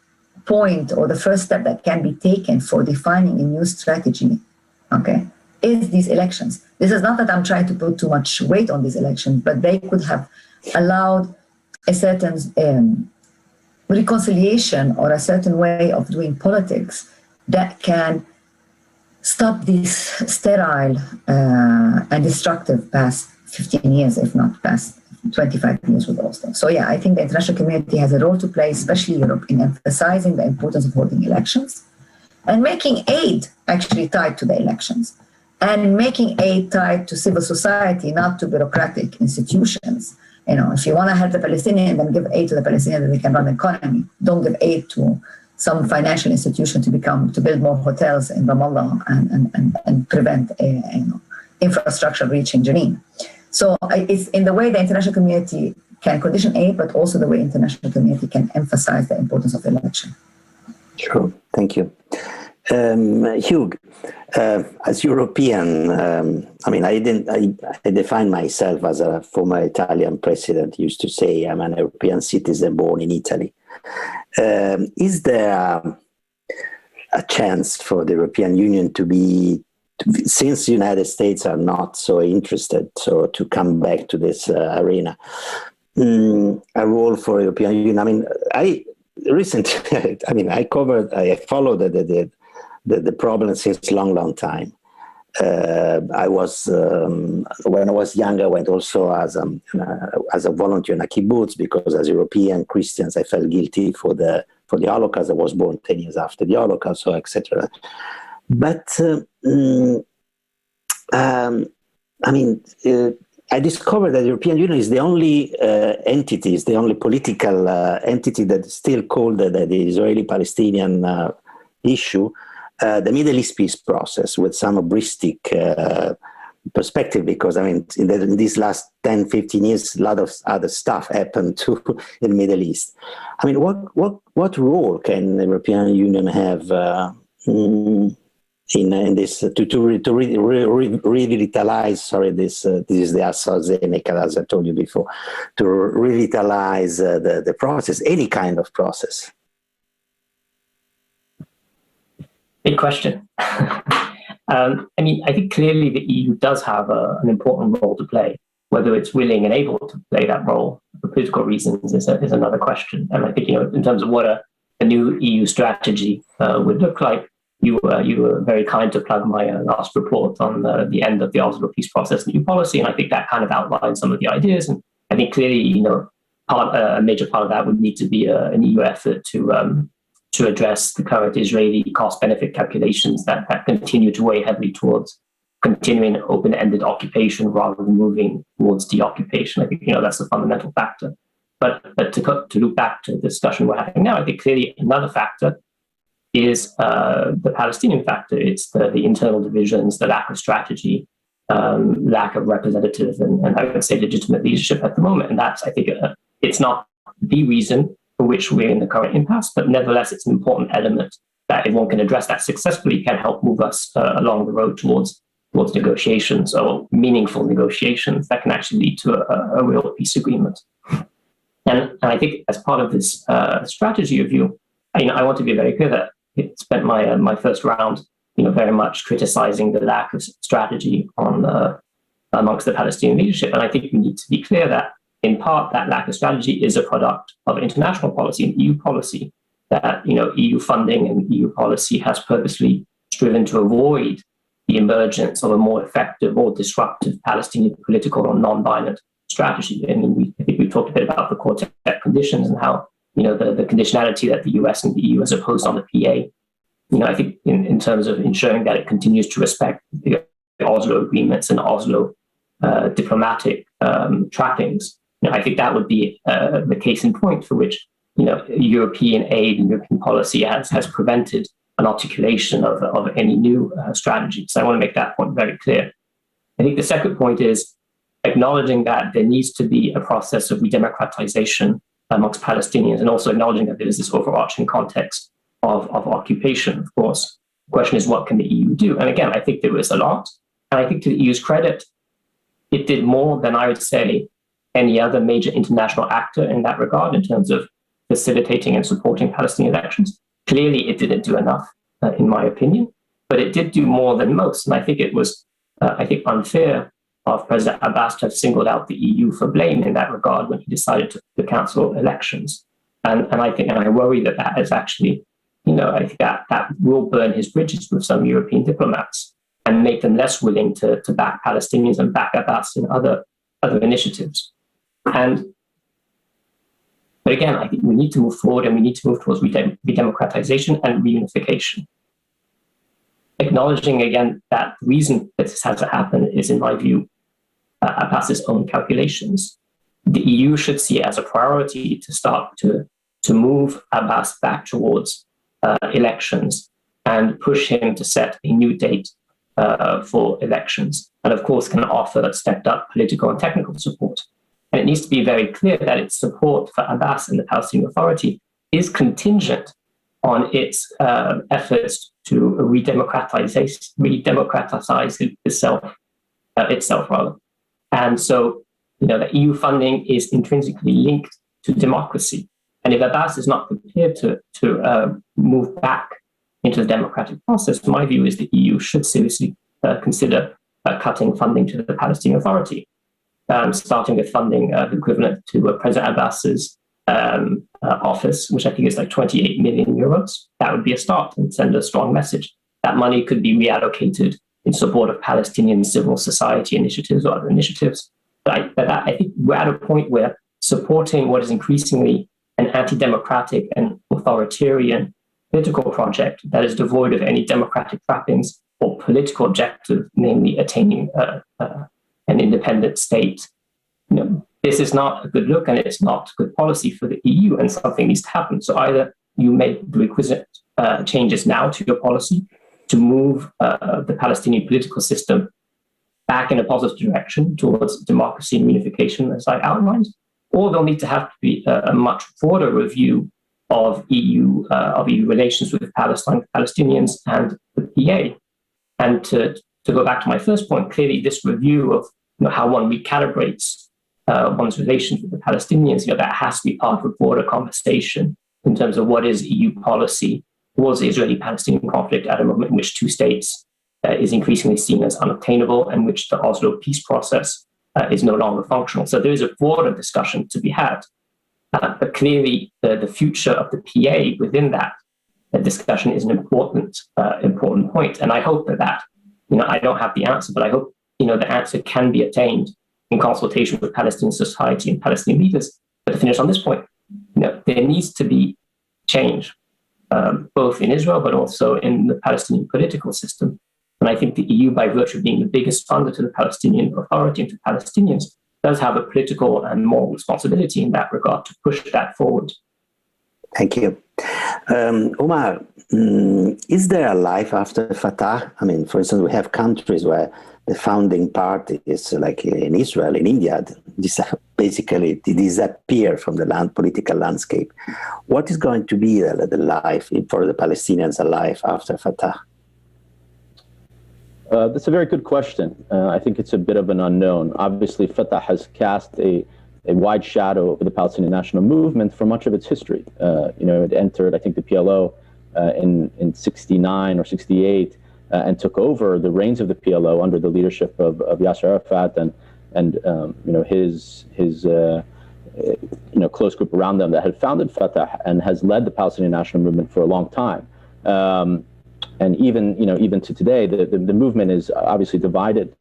point or the first step that can be taken for defining a new strategy, okay, is these elections. This is not that I'm trying to put too much weight on these elections, but they could have allowed a certain reconciliation or a certain way of doing politics that can stop these sterile and destructive past 15 years, if not past 25 years with Oslo. So yeah, I think the international community has a role to play, especially Europe, in emphasizing the importance of holding elections and making aid actually tied to the elections, and making aid tied to civil society, not to bureaucratic institutions. You know, if you want to help the Palestinian, then give aid to the Palestinian that they can run the economy. Don't give aid to some financial institution to build more hotels in Ramallah and prevent infrastructure reaching Jenin. So it's in the way the international community can condition aid, but also the way international community can emphasize the importance of election. Sure, thank you. Hugh, as European, I define myself as a former Italian president used to say I'm an European citizen born in Italy. Is there a chance for the European Union since the United States are not so interested, to come back to this arena, a role for European Union? I followed the problem since long time. I was when I was younger, I went also as a volunteer in a kibbutz, because as European Christians I felt guilty for the Holocaust. I was born 10 years after the Holocaust, so etc. But I discovered that the European Union is the only entity, is the only political entity that is still called the Israeli-Palestinian issue, the Middle East peace process, with some hubristic perspective, because in these last 10, 15 years, a lot of other stuff happened in the Middle East. What role can the European Union have in this to revitalize? This is the AstraZeneca, as I told you before, to revitalize the process, any kind of process. Big question. I think clearly the EU does have an important role to play. Whether it's willing and able to play that role for political reasons is another question. And I think, in terms of what a new EU strategy would look like, you were very kind to plug my last report on the end of the Oslo peace process and EU policy, and I think that kind of outlines some of the ideas. And I think clearly, a major part of that would need to be an EU effort to address the current Israeli cost-benefit calculations that continue to weigh heavily towards continuing open-ended occupation rather than moving towards de-occupation. I think that's a fundamental factor. But to look back to the discussion we're having now, I think clearly another factor is the Palestinian factor. It's the internal divisions, the lack of strategy, lack of representative and I would say legitimate leadership at the moment. And that's, I think, it's not the reason for which we're in the current impasse, but nevertheless, it's an important element that if one can address that successfully, can help move us along the road towards negotiations, or meaningful negotiations that can actually lead to a real peace agreement. And I think as part of this strategy review, I want to be very clear that I spent my first round, very much criticizing the lack of strategy amongst the Palestinian leadership. And I think we need to be clear that in part, that lack of strategy is a product of international policy and EU policy, that EU funding and EU policy has purposely striven to avoid the emergence of a more effective or disruptive Palestinian political or non-violent strategy. I think we talked a bit about the quartet conditions and how the conditionality that the US and the EU has imposed on the PA. I think in terms of ensuring that it continues to respect the Oslo agreements and Oslo diplomatic trappings. I think that would be the case in point for which European aid and European policy has prevented an articulation of any new strategy. So I want to make that point very clear. I think the second point is acknowledging that there needs to be a process of redemocratization amongst Palestinians, and also acknowledging that there is this overarching context of occupation, of course. The question is, what can the EU do? And again, I think there is a lot. And I think to the EU's credit, it did more than I would say any other major international actor in that regard in terms of facilitating and supporting Palestinian elections. Clearly, it didn't do enough, in my opinion, but it did do more than most. And I think it was, unfair of President Abbas to have singled out the EU for blame in that regard when he decided to cancel elections. And I worry that is actually, I think that will burn his bridges with some European diplomats and make them less willing to back Palestinians and back Abbas in other initiatives. But again, I think we need to move forward, and we need to move towards redemocratization and reunification. Acknowledging again that the reason that this has to happen is, in my view, Abbas's own calculations. The EU should see it as a priority to start to move Abbas back towards elections and push him to set a new date for elections, and of course can offer stepped up political and technical support. And it needs to be very clear that its support for Abbas and the Palestinian Authority is contingent on its efforts to redemocratize itself rather. And so, the EU funding is intrinsically linked to democracy. And if Abbas is not prepared to move back into the democratic process, my view is the EU should seriously consider cutting funding to the Palestinian Authority. Starting with funding the equivalent to President Abbas's office, which I think is like 28 million euros. That would be a start and send a strong message. That money could be reallocated in support of Palestinian civil society initiatives or other initiatives. But I think we're at a point where supporting what is increasingly an anti-democratic and authoritarian political project that is devoid of any democratic trappings or political objective, namely attaining an independent state. This is not a good look, and it's not good policy for the EU, and something needs to happen. So either you make the requisite changes now to your policy to move the Palestinian political system back in a positive direction towards democracy and reunification, as I outlined, or there'll need to have to be a much broader review of EU relations with Palestine, Palestinians, and the PA. And to go back to my first point, clearly this review of how one recalibrates one's relations with the Palestinians, that has to be part of a broader conversation in terms of what is EU policy towards the Israeli-Palestinian conflict at a moment in which two states is increasingly seen as unobtainable, and which the Oslo peace process is no longer functional. So there is a broader discussion to be had. But clearly the future of the PA within that discussion is an important point. And I hope that I don't have the answer, but I hope the answer can be attained in consultation with Palestinian society and Palestinian leaders. But to finish on this point, there needs to be change, both in Israel, but also in the Palestinian political system. And I think the EU, by virtue of being the biggest funder to the Palestinian Authority and to Palestinians, does have a political and moral responsibility in that regard to push that forward. Thank you. Omar, is there a life after Fatah? I mean, for instance, we have countries where the founding party is like in Israel, in India, basically disappear from the political landscape. What is going to be the life for the Palestinians alive after Fatah? That's a very good question. I think it's a bit of an unknown. Obviously, Fatah has cast a wide shadow over the Palestinian national movement for much of its history. It entered, I think, the PLO in 69 or 68 and took over the reins of the PLO under the leadership of Yasser Arafat and his close group around them that had founded Fatah and has led the Palestinian national movement for a long time. And even to today, the movement is obviously divided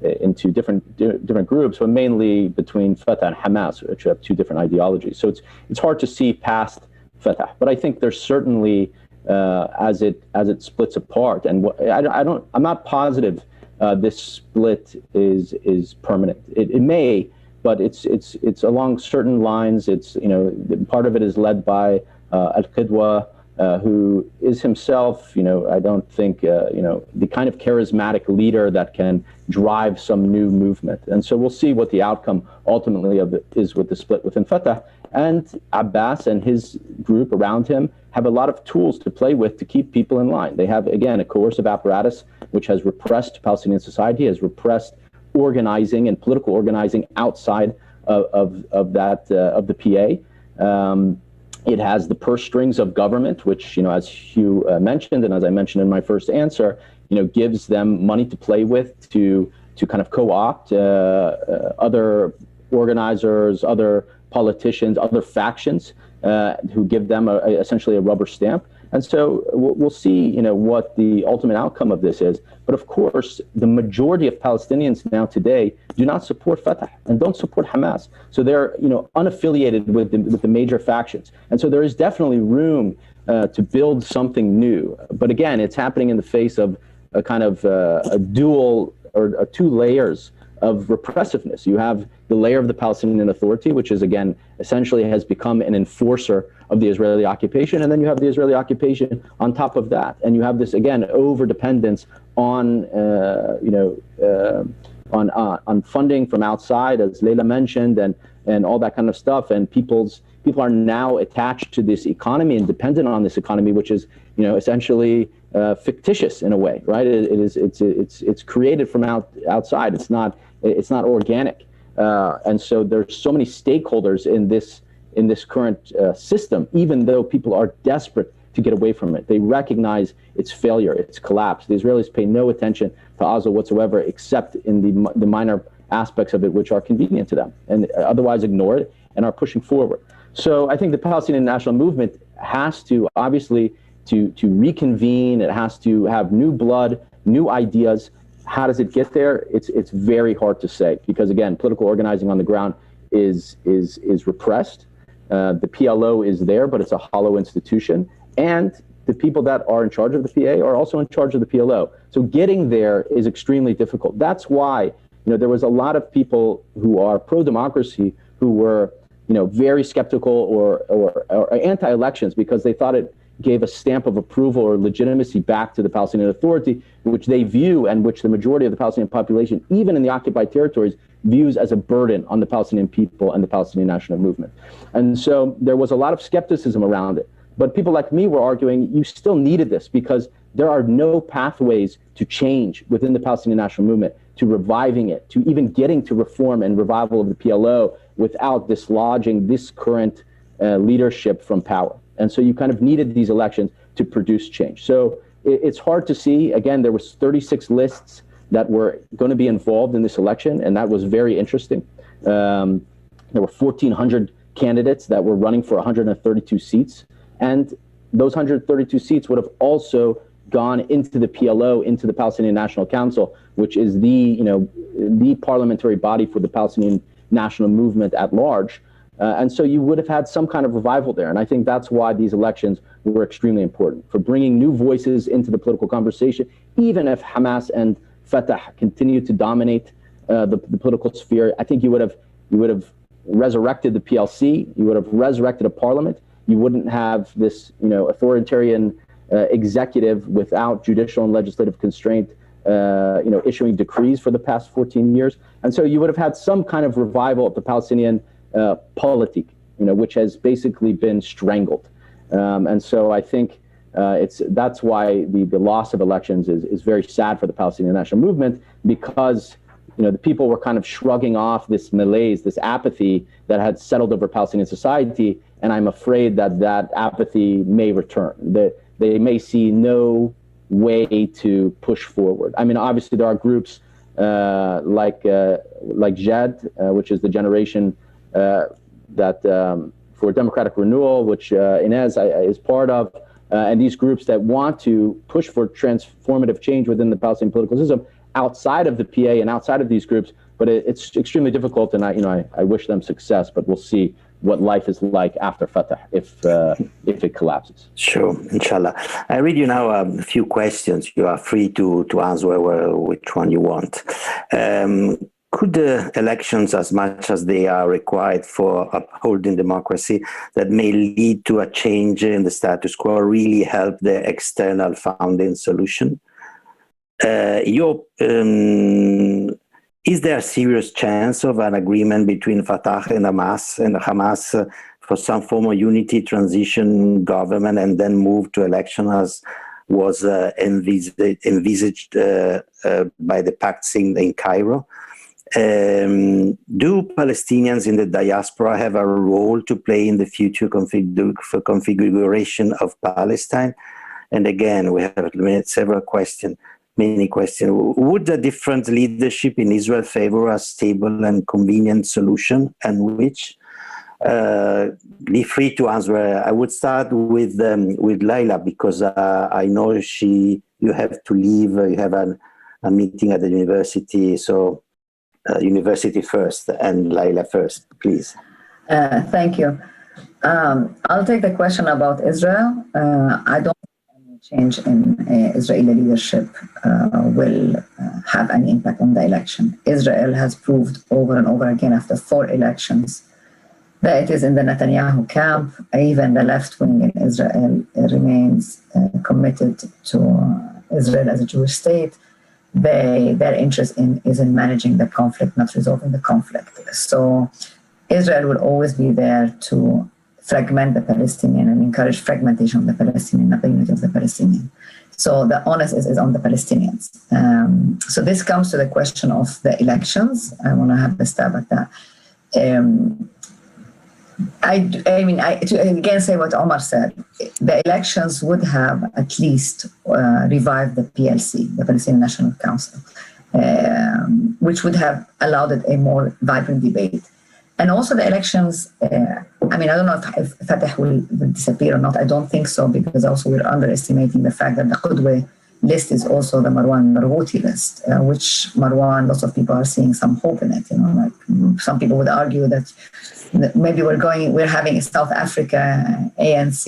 into different groups, but mainly between Fatah and Hamas, which have two different ideologies. So it's hard to see past Fatah. But I think there's certainly as it splits apart, and I'm not positive this split is permanent. It may, but it's along certain lines. It's, part of it is led by Al-Qidwa, who is himself, I don't think, the kind of charismatic leader that can drive some new movement. And so we'll see what the outcome ultimately of it is with the split within Fatah. And Abbas and his group around him have a lot of tools to play with to keep people in line. They have, again, a coercive apparatus which has repressed Palestinian society, has repressed organizing and political organizing outside of the PA. It has the purse strings of government, which, as Hugh mentioned, and as I mentioned in my first answer, gives them money to play with to kind of co-opt other organizers, other politicians, other factions who give them essentially a rubber stamp. And so we'll see, what the ultimate outcome of this is. But of course, the majority of Palestinians now today do not support Fatah and don't support Hamas. So they're, unaffiliated with the major factions. And so there is definitely room to build something new. But again, it's happening in the face of a kind of a dual or two layers of repressiveness. You have the layer of the Palestinian Authority, which is, again, essentially has become an enforcer of the Israeli occupation. And then you have the Israeli occupation on top of that. And you have this, again, over-dependence on, on funding from outside, as Leila mentioned, and all that kind of stuff. And people are now attached to this economy and dependent on this economy, which is, essentially fictitious in a way, right? It's created from outside. It's not organic. And so there's so many stakeholders in this current system, even though people are desperate to get away from it. They recognize its failure, its collapse. The Israelis pay no attention to Oslo whatsoever, except in the minor aspects of it which are convenient to them, and otherwise ignore it and are pushing forward. So I think the Palestinian national movement has to, obviously, to reconvene. It has to have new blood, new ideas. How does it get there? It's very hard to say, because again, political organizing on the ground is repressed. The PLO is there, but it's a hollow institution, and the people that are in charge of the PA are also in charge of the PLO. So getting there is extremely difficult. That's why there was a lot of people who are pro-democracy who were very skeptical or anti-elections, because they thought it gave a stamp of approval or legitimacy back to the Palestinian Authority, which they view, and which the majority of the Palestinian population, even in the occupied territories, views as a burden on the Palestinian people and the Palestinian national movement. And so there was a lot of skepticism around it. But people like me were arguing you still needed this, because there are no pathways to change within the Palestinian national movement, to reviving it, to even getting to reform and revival of the PLO without dislodging this current leadership from power. And so you kind of needed these elections to produce change. So it's hard to see. Again, there was 36 lists that were going to be involved in this election, and that was very interesting. There were 1,400 candidates that were running for 132 seats. And those 132 seats would have also gone into the PLO, into the Palestinian National Council, which is the parliamentary body for the Palestinian national movement at large. And so you would have had some kind of revival there. And I think that's why these elections were extremely important, for bringing new voices into the political conversation. Even if Hamas and Fatah continue to dominate the political sphere, I think you would have resurrected the PLC, you would have resurrected a parliament. You wouldn't have this authoritarian executive without judicial and legislative constraint issuing decrees for the past 14 years. And so you would have had some kind of revival of the Palestinian politique, which has basically been strangled. And so I think that's why the loss of elections is very sad for the Palestinian national movement, because the people were kind of shrugging off this malaise, this apathy that had settled over Palestinian society. And I'm afraid that apathy may return. They may see no way to push forward. I mean, obviously there are groups like JED, which is the generation that for democratic renewal, which Inès is part of, and these groups that want to push for transformative change within the Palestinian political system outside of the PA and outside of these groups. But it's extremely difficult, and I wish them success, but we'll see what life is like after Fatah if it collapses. Sure, inshallah. I read you now a few questions. You are free to answer which one you want. Could the elections, as much as they are required for upholding democracy, that may lead to a change in the status quo, really help the external founding solution? Is there a serious chance of an agreement between Fatah and Hamas for some form of unity transition government and then move to election as was envisaged by the pact in Cairo? Do Palestinians in the diaspora have a role to play in the future configuration of Palestine? And again, we have several questions. Many questions. Would the different leadership in Israel favor a stable and convenient solution, and which? Be free to answer. I would start with Leila, because I know you have to leave. You have a meeting at the university, so university first, and Leila first, please. Thank you. I'll take the question about Israel. I don't change in Israeli leadership will have any impact on the election. Israel has proved over and over again after 4 elections that it is in the Netanyahu camp. Even the left wing in Israel remains committed to Israel as a Jewish state. Their interest is in managing the conflict, not resolving the conflict. So Israel will always be there to fragment the Palestinian and encourage fragmentation of the Palestinian, not the unity of the Palestinian. So the onus is on the Palestinians. So this comes to the question of the elections. I want to have a stab at that. To again say what Omar said, the elections would have at least revived the PLC, the Palestinian National Council, which would have allowed it a more vibrant debate. And also the elections, I don't know if Fatah will disappear or not. I don't think so, because also we're underestimating the fact that the Qudwa list is also the Marwan Marghuti list, which Marwan, lots of people are seeing some hope in it. Like some people would argue that maybe we're having a South Africa ANC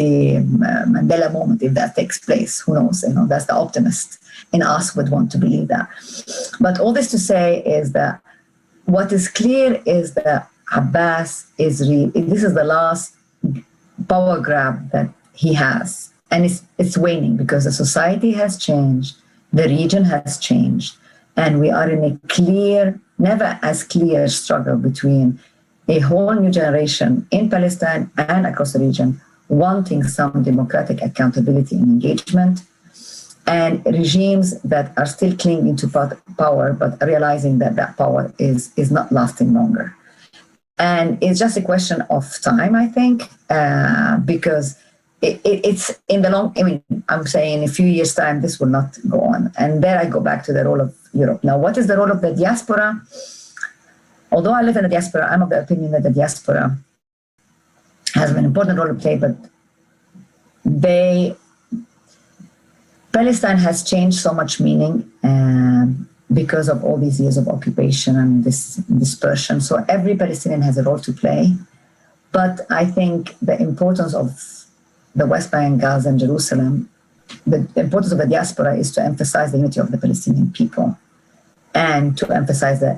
Mandela moment if that takes place. Who knows? That's the optimist in us would want to believe that. But all this to say is that what is clear is that Abbas is real. This is the last power grab that he has. And it's waning because the society has changed, the region has changed, and we are in a clear, never as clear struggle between a whole new generation in Palestine and across the region wanting some democratic accountability and engagement, and regimes that are still clinging to power, but realizing that that power is not lasting longer. And it's just a question of time, I think, because it's in the long, I'm saying in a few years' time, this will not go on. And there I go back to the role of Europe. Now, what is the role of the diaspora? Although I live in the diaspora, I'm of the opinion that the diaspora has an important role to play, but Palestine has changed so much meaning because of all these years of occupation and this dispersion. So every Palestinian has a role to play. But I think the importance of the West Bank, Gaza, and Jerusalem, the importance of the diaspora is to emphasize the unity of the Palestinian people and to emphasize the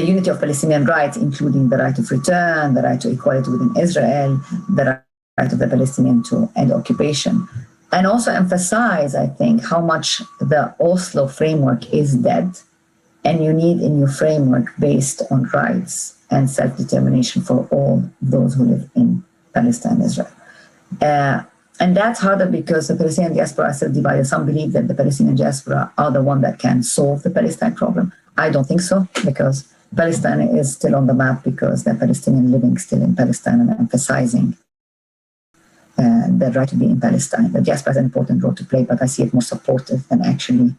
unity of Palestinian rights, including the right of return, the right to equality within Israel, the right of the Palestinian to end occupation. And also emphasize, I think, how much the Oslo framework is dead, and you need a new framework based on rights and self-determination for all those who live in Palestine and Israel. And that's harder because the Palestinian diaspora is still divided. Some believe that the Palestinian diaspora are the one that can solve the Palestine problem. I don't think so, because Palestine is still on the map because the Palestinian living still in Palestine and emphasizing the right to be in Palestine. The diaspora has an important role to play, but I see it more supportive than actually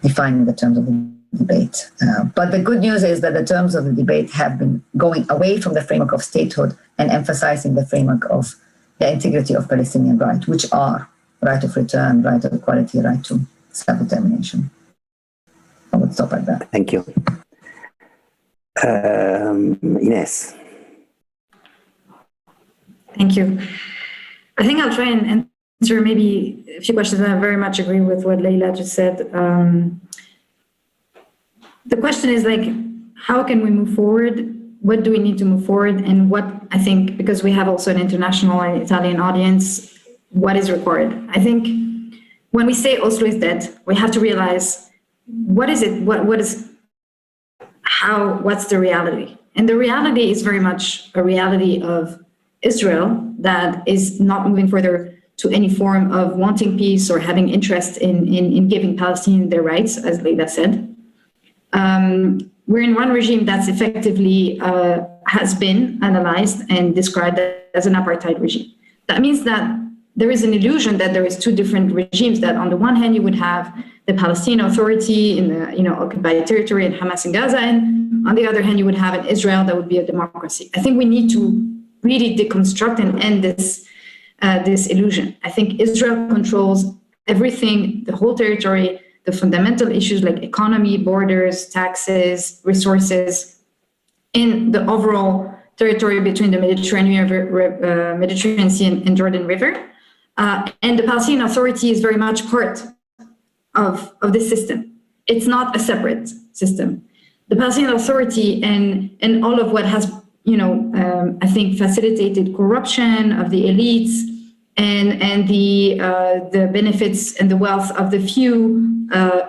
defining the terms of the debate. But the good news is that the terms of the debate have been going away from the framework of statehood and emphasizing the framework of the integrity of Palestinian rights, which are right of return, right of equality, right to self-determination. I would stop at that. Thank you. Inès. Thank you. I think I'll try and answer maybe a few questions. I very much agree with what Leila just said. The question is like, how can we move forward? What do we need to move forward? And what I think, because we have also an international and Italian audience, what is required? I think when we say Oslo is dead, we have to realize what is it? What's the reality? And the reality is very much a reality of Israel that is not moving further to any form of wanting peace or having interest in giving Palestinians their rights, as Leila said. We're in one regime that's effectively has been analyzed and described as an apartheid regime. That means that there is an illusion that there is two different regimes, that on the one hand you would have the Palestinian Authority in the occupied territory and Hamas in Gaza, and on the other hand you would have an Israel that would be a democracy. I think we need to really deconstruct and end this illusion. I think Israel controls everything, the whole territory, the fundamental issues like economy, borders, taxes, resources, in the overall territory between the Mediterranean Sea and Jordan River. And the Palestinian Authority is very much part of this system. It's not a separate system. The Palestinian Authority and all of what has, I think, facilitated corruption of the elites and the benefits and the wealth of the few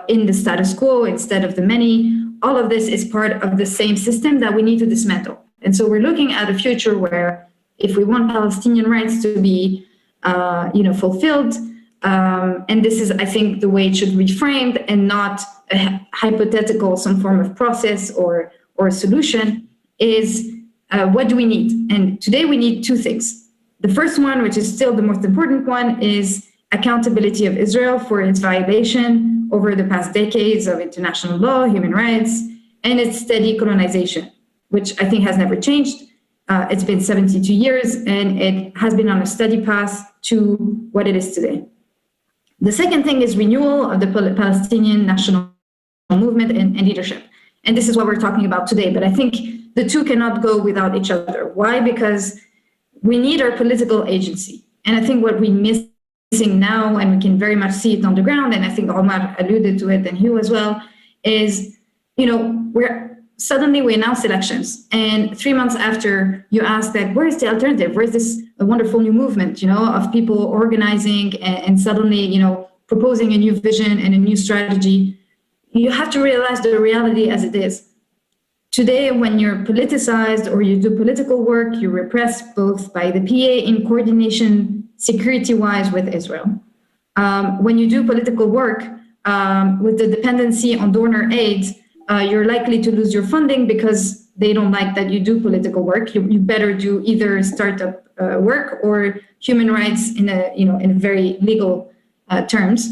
in the status quo instead of the many. All of this is part of the same system that we need to dismantle. And so we're looking at a future where if we want Palestinian rights to be, fulfilled, and this is, I think, the way it should be framed and not a hypothetical, some form of process or solution, is what do we need? And today we need two things. The first one, which is still the most important one, is accountability of Israel for its violation over the past decades of international law, human rights, and its steady colonization, which I think has never changed. It's been 72 years, and it has been on a steady path to what it is today. The second thing is renewal of the Palestinian national movement and leadership. And this is what we're talking about today. But I think the two cannot go without each other. Why? Because we need our political agency. And I think what we're missing now, and we can very much see it on the ground, and I think Omar alluded to it and Hugh as well, is, suddenly we announce elections, and 3 months after you ask that, where is the alternative? Where is this wonderful new movement, of people organizing and suddenly, proposing a new vision and a new strategy? You have to realize the reality as it is. Today, when you're politicized or you do political work, you're repressed both by the PA in coordination security-wise with Israel. When you do political work with the dependency on donor aid, you're likely to lose your funding because they don't like that you do political work. You better do either startup work or human rights in a very legal terms.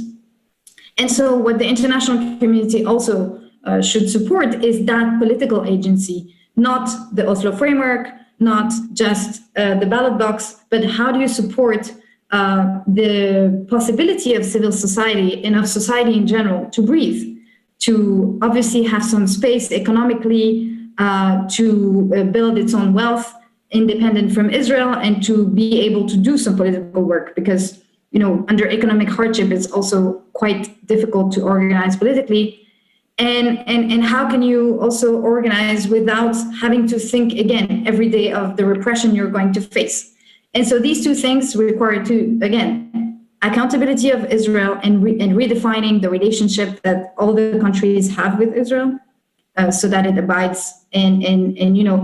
And so what the international community also should support is that political agency, not the Oslo framework, not just the ballot box, but how do you support the possibility of civil society and of society in general to breathe, to obviously have some space economically, to build its own wealth independent from Israel, and to be able to do some political work, because under economic hardship it's also quite difficult to organize politically. And how can you also organize without having to think again every day of the repression you're going to face? And so these two things require accountability of Israel and redefining the relationship that all the countries have with Israel, so that it abides and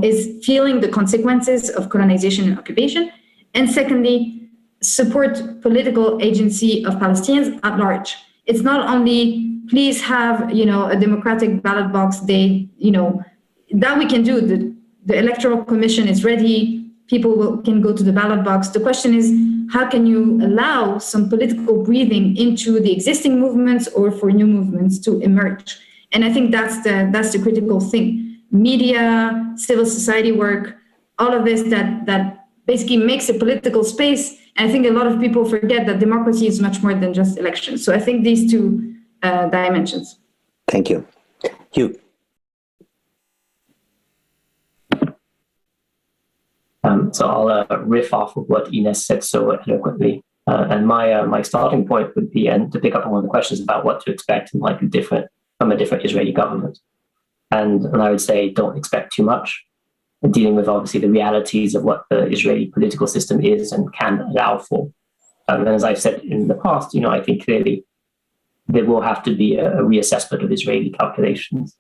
is feeling the consequences of colonization and occupation. And secondly, support political agency of Palestinians at large. It's not only please have a democratic ballot box day, that we can do. The Electoral Commission is ready. People can go to the ballot box. The question is, how can you allow some political breathing into the existing movements or for new movements to emerge? And I think that's the critical thing. Media, civil society work, all of this that basically makes a political space. And I think a lot of people forget that democracy is much more than just elections. So I think these two dimensions. Thank you. Hugh. So I'll riff off of what Inès said so eloquently. And my starting point would be, and to pick up on one of the questions about what to expect from a different Israeli government. And I would say don't expect too much, dealing with obviously the realities of what the Israeli political system is and can allow for. And as I've said in the past, I think clearly there will have to be a reassessment of Israeli calculations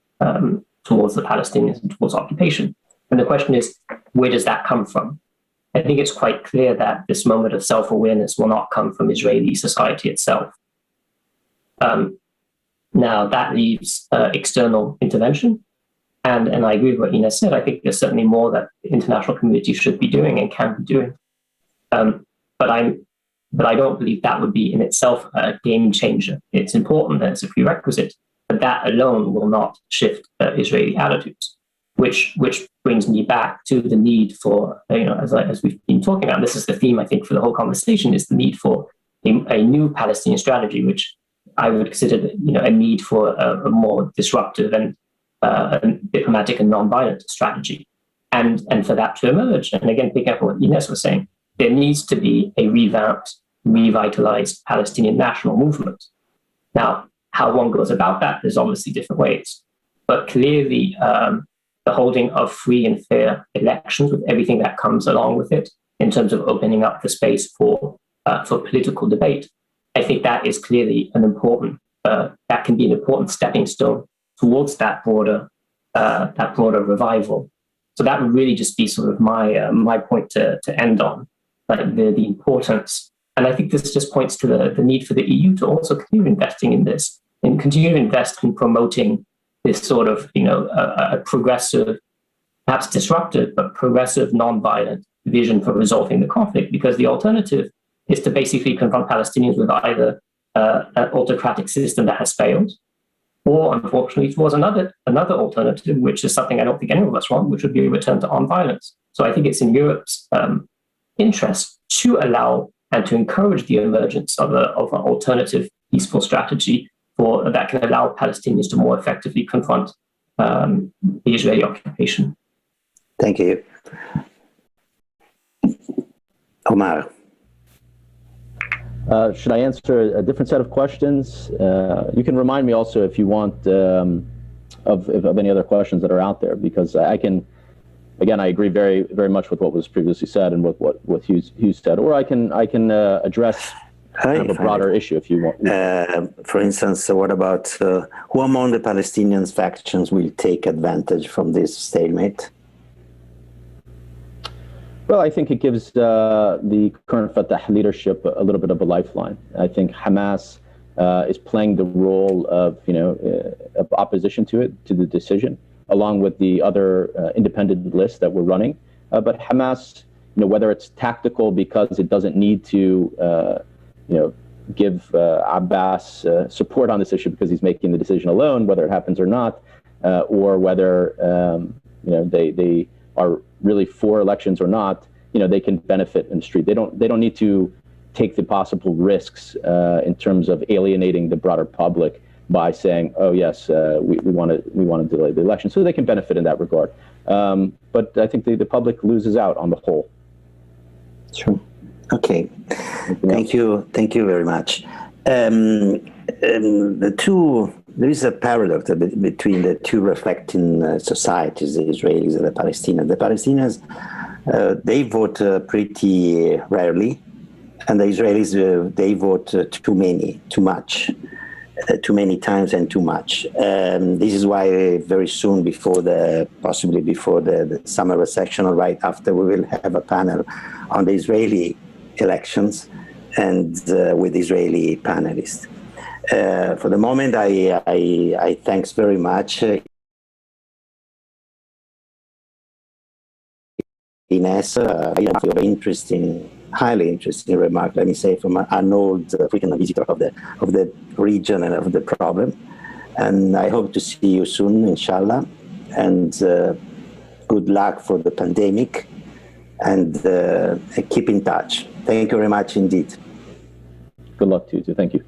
towards the Palestinians and towards occupation. And the question is, where does that come from? I think it's quite clear that this moment of self-awareness will not come from Israeli society itself. Now, that leaves external intervention. And I agree with what Inès said. I think there's certainly more that the international community should be doing and can be doing. But I don't believe that would be in itself a game changer. It's important that it's a prerequisite, but that alone will not shift Israeli attitudes, which brings me back to the need for, as we've been talking about, this is the theme, I think, for the whole conversation, is the need for a new Palestinian strategy, which I would consider, a need for a more disruptive and diplomatic and non-violent strategy. And for that to emerge, and again, picking up on what Inès was saying, there needs to be a revamped, revitalized Palestinian national movement. Now, how one goes about that, there's obviously different ways, but clearly the holding of free and fair elections with everything that comes along with it in terms of opening up the space for political debate, I think that is clearly that can be an important stepping stone towards that broader revival. So that would really just be sort of my point to end on, the importance. And I think this just points to the need for the EU to also continue investing in this and continue to invest in promoting this sort of, a progressive, perhaps disruptive, but progressive, non-violent vision for resolving the conflict, because the alternative is to basically confront Palestinians with either an autocratic system that has failed, or unfortunately towards another alternative, which is something I don't think any of us want, which would be a return to armed violence. So I think it's in Europe's interest to allow and to encourage the emergence of an alternative peaceful strategy that can allow Palestinians to more effectively confront the Israeli occupation. Thank you. Omar. Should I answer a different set of questions? You can remind me also if you want of any other questions that are out there, because I can, again, I agree very, very much with what was previously said and with what Hugh said, or I can address kind of a broader issue if you want. For instance, what about who among the Palestinian factions will take advantage from this stalemate? Well, I think it gives the current Fatah leadership a little bit of a lifeline. I think Hamas is playing the role of, of opposition to the decision, along with the other independent lists that we're running. But Hamas, whether it's tactical because it doesn't need to, give Abbas support on this issue because he's making the decision alone, whether it happens or not, or whether they are really for elections or not, they can benefit in the street. They don't need to take the possible risks in terms of alienating the broader public by saying, oh yes, we want to delay the election, so they can benefit in that regard. But I think the public loses out on the whole. Sure. Okay. Thank you very much. There is a paradox between the two reflecting societies, the Israelis and the Palestinians. The Palestinians, they vote pretty rarely, and the Israelis, they vote too much, too many times and too much. This is why very soon, possibly before the summer session or right after, we will have a panel on the Israeli elections and with Israeli panelists. For the moment, I thanks very much Inès for your highly interesting remark, let me say, from an old frequent visitor of the region and of the problem. And I hope to see you soon, inshallah. And good luck for the pandemic. And keep in touch. Thank you very much indeed. Good luck to you too. Thank you.